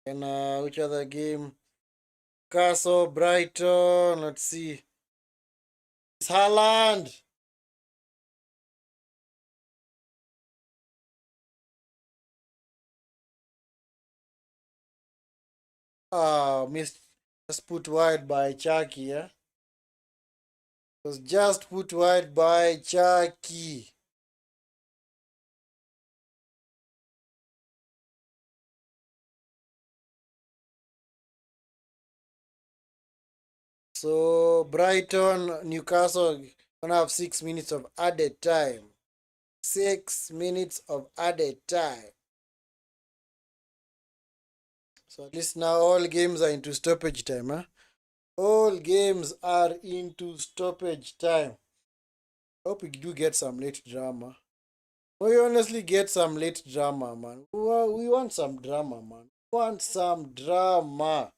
And which other game? Castle, Brighton. Let's see. It's Haaland. Missed. Just put wide by Chucky, yeah? Was just put wide by Chucky. So Brighton, Newcastle gonna have 6 minutes of added time. 6 minutes of added time. So at least now all games are into stoppage time, huh? All games are into stoppage time. Hope we do get some late drama. We honestly get some late drama, man. We want some drama, man. We want some drama.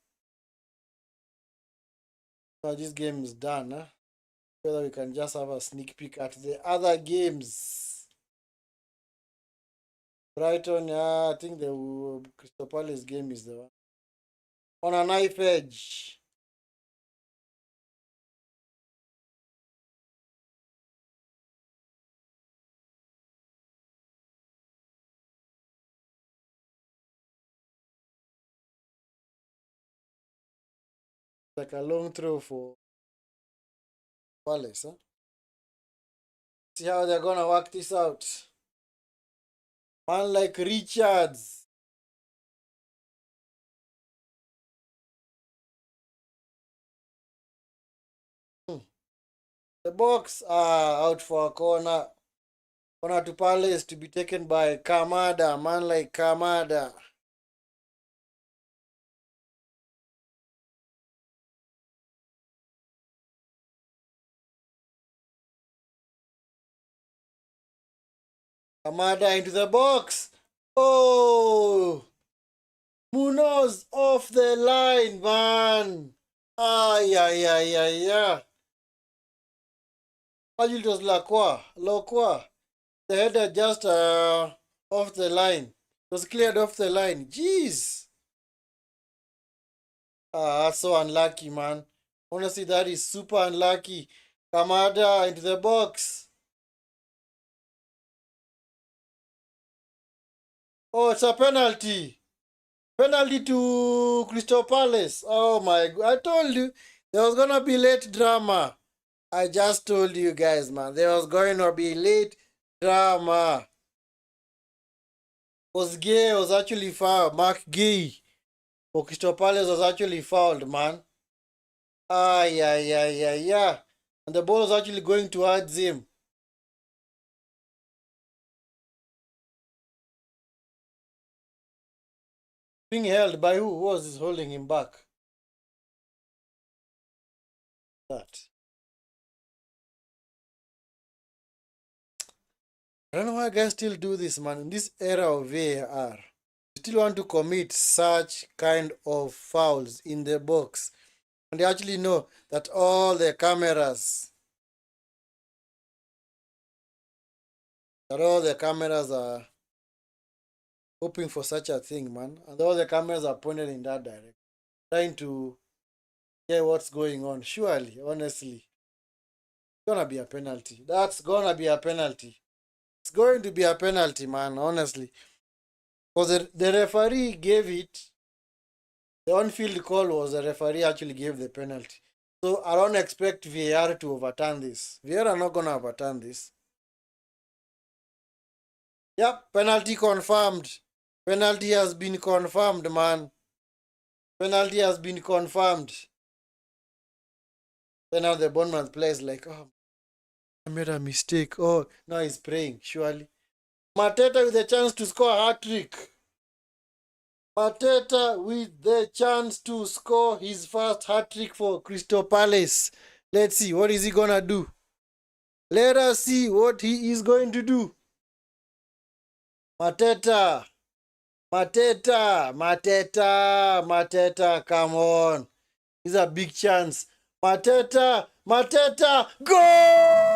Now this game is done, huh? Whether we can just have a sneak peek at the other games. Brighton, yeah, I think the Crystal Palace game is the one. On a knife edge. Like a long throw for Palace, huh? See how they're gonna work this out. Man like Richards. The box out for a corner. Corner to Palace to be taken by Kamada. Man like Kamada. Kamada into the box. Oh! Munoz off the line, man. Ay, ay, ay, ay, ay. It was Lacroix. The header just off the line. It was cleared off the line. Jeez. That's so unlucky, man. Honestly, that is super unlucky. Kamada into the box. Oh, it's a penalty. Penalty to Crystal Palace. Oh my God. I told you there was going to be late drama. I just told you guys, man. There was going to be late drama. Gay was actually fouled. Mark Gay for Crystal Palace was actually fouled, man. Yeah. And the ball was actually going towards him. Being held by who? Who was holding him back? That. I don't know why guys still do this, man. In this era of VAR, you still want to commit such kind of fouls in the box. And they actually know that all the cameras are hoping for such a thing, man. And all the cameras are pointed in that direction, trying to hear what's going on. Surely, honestly, it's gonna be a penalty. That's gonna be a penalty. It's going to be a penalty, man, honestly. Because the referee gave it. The on-field call was the referee actually gave the penalty. So I don't expect VAR to overturn this. VAR are not going to overturn this. Yep, penalty confirmed. Penalty has been confirmed, man. Penalty has been confirmed. Then now the Bournemouth plays like, oh, I made a mistake. Oh, now he's praying, surely. Mateta with a chance to score a hat-trick. Mateta with the chance to score his first hat-trick for Crystal Palace. Let's see, what is he going to do? Let us see what he is going to do. Mateta, come on. It's a big chance. Mateta, go!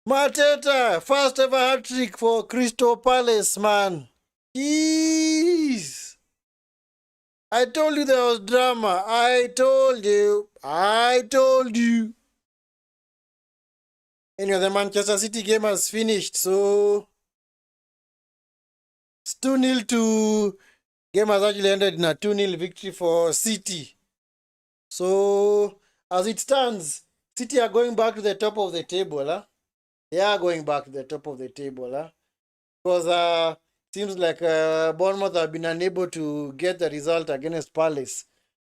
Mateta, first ever hat-trick for Crystal Palace, man. Jeez. I told you there was drama. I told you. Anyway, the Manchester City game has finished, so it's 2-0 to... Game has actually ended in a 2-0 victory for City. So, as it stands, City are going back to the top of the table, huh? They are going back to the top of the table, huh? Because seems like Bournemouth have been unable to get the result against Palace.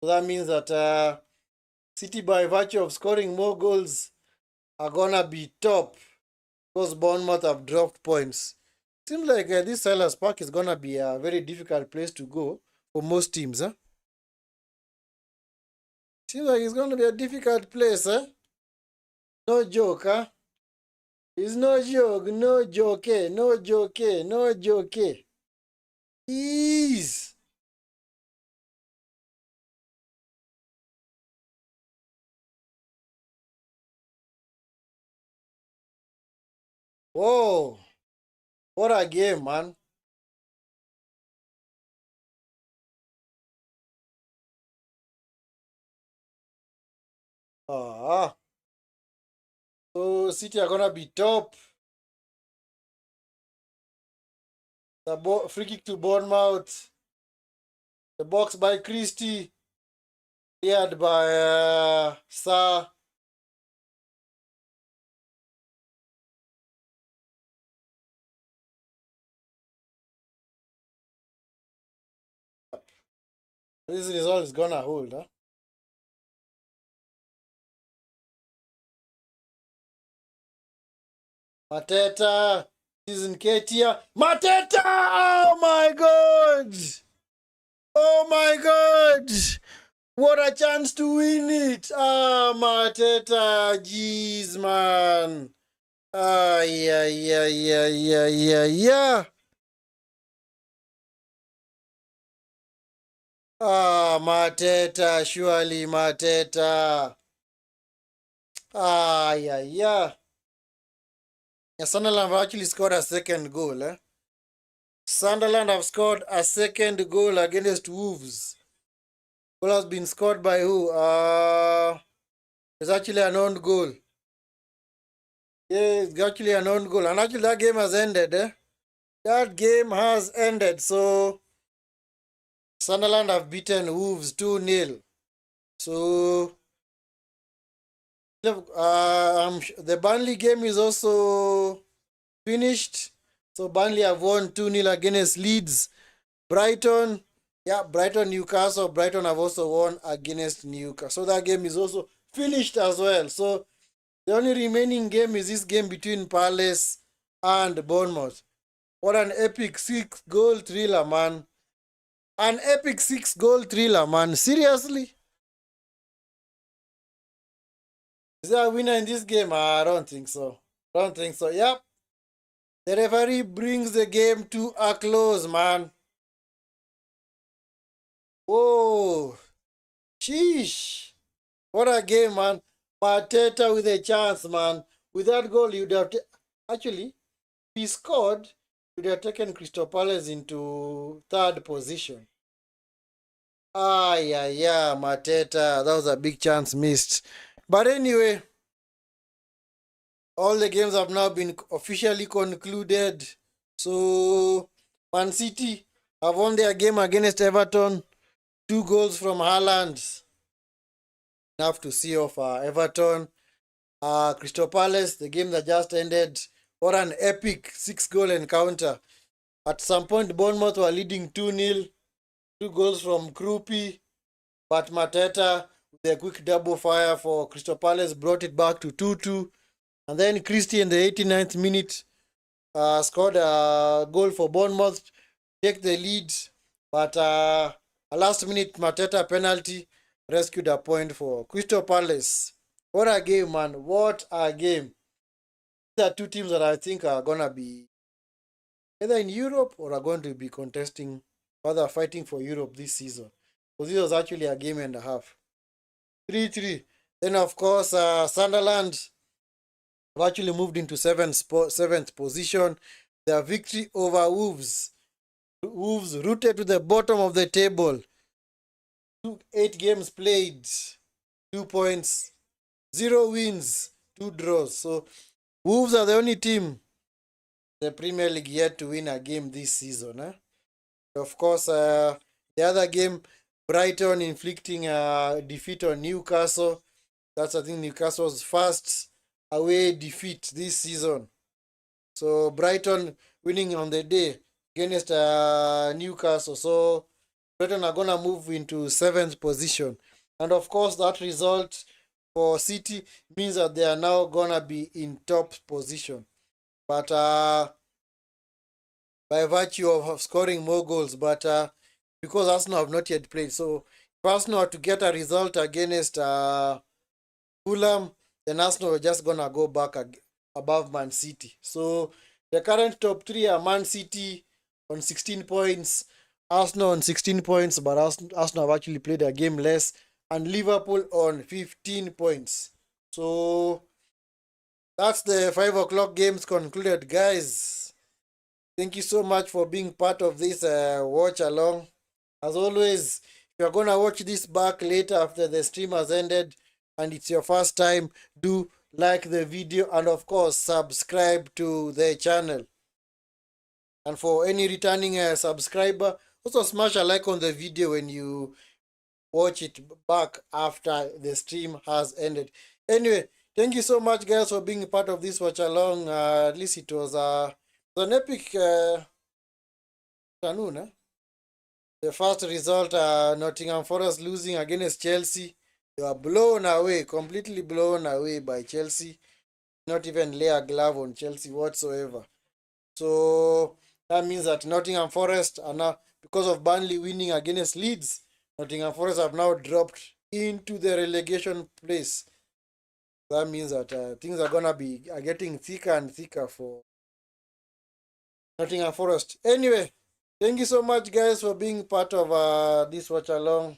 So that means that City, by virtue of scoring more goals, are gonna be top. Because Bournemouth have dropped points. Seems like this Selhurst Park is gonna be a very difficult place to go for most teams, huh? Seems like it's gonna be a difficult place, huh? No joke, huh? It's no joke, no joke, no joke, no joke. Ease. Whoa, what a game, man. Ah, so City are gonna be top. The free kick to Bournemouth. The box by Christie. Cleared by Sa. This result is gonna hold, huh? Mateta. Season Ketia. Mateta! Oh my god! Oh my god! What a chance to win it! Ah, Mateta. Jeez, man. Ah, yeah, yeah, yeah, yeah, yeah, yeah. Ah, Mateta. Surely, Mateta. Ah, yeah, yeah. Yeah, Sunderland have actually scored a second goal, eh? Sunderland have scored a second goal against Wolves. Goal has been scored by who? It's actually an own goal. Yeah, it's actually an own goal. And actually that game has ended, eh? That game has ended. So Sunderland have beaten Wolves 2-0. So the Burnley game is also finished. So Burnley have won 2-0 against Leeds. Brighton, yeah, Brighton, Newcastle. Brighton have also won against Newcastle. So that game is also finished as well. So the only remaining game is this game between Palace and Bournemouth. What an epic 6-goal thriller, man. An epic 6-goal thriller, man. Seriously? Is there a winner in this game? I don't think so. Don't think so. Yep. The referee brings the game to a close, man. Whoa. Sheesh. What a game, man. Mateta with a chance, man. With that goal, you'd have... Actually, if he scored, you'd have taken Crystal Palace into third position. Ah, yeah, yeah, Mateta. That was a big chance missed. But anyway, all the games have now been officially concluded. So, Man City have won their game against Everton. 2 goals from Haaland. Enough to see off Everton. Crystal Palace, the game that just ended. What an epic 6-goal encounter. At some point, Bournemouth were leading 2-0. 2 goals from Krupi. But Mateta, with a quick double fire for Crystal Palace, brought it back to 2-2. And then Christie in the 89th minute scored a goal for Bournemouth, take the lead. But a last minute Mateta penalty rescued a point for Crystal Palace. What a game, man. What a game. These are two teams that I think are going to be either in Europe or are going to be contesting, rather fighting for Europe this season. Because this was actually a game and a half. 3-3. Then, of course, Sunderland have actually moved into seventh position. Their victory over Wolves. Wolves rooted to the bottom of the table. 8 games played, 2 points, 0 wins, 2 draws. So Wolves are the only team in the Premier League yet to win a game this season. Of course, the other game, Brighton inflicting a defeat on Newcastle. That's, I think, Newcastle's first away defeat this season. So Brighton winning on the day against Newcastle. So Brighton are going to move into 7th position. And of course, that result for City means that they are now going to be in top position. but by virtue of scoring more goals. But because Arsenal have not yet played, so if Arsenal are to get a result against Fulham, then Arsenal are just gonna go back above Man City. So the current top three are Man City on 16 points, Arsenal on 16 points, but Arsenal have actually played a game less, and Liverpool on 15 points. So that's the 5 o'clock games concluded, guys. Thank you so much for being part of this watch along. As always, if you're gonna watch this back later after the stream has ended and it's your first time, do like the video and of course subscribe to the channel. And for any returning subscriber, also smash a like on the video when you watch it back after the stream has ended. Anyway, thank you so much, guys, for being part of this watch along. At least it was an epic afternoon. The first result, Nottingham Forest losing against Chelsea. They were blown away, completely blown away by Chelsea. Not even lay a glove on Chelsea whatsoever. So that means that Nottingham Forest are now, because of Burnley winning against Leeds, Nottingham Forest have now dropped into the relegation place. That means that things are gonna be getting thicker and thicker for Nottingham Forest. Anyway, thank you so much, guys, for being part of this watch along.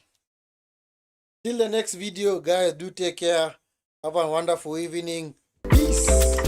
Till the next video, guys, do take care. Have a wonderful evening. Peace.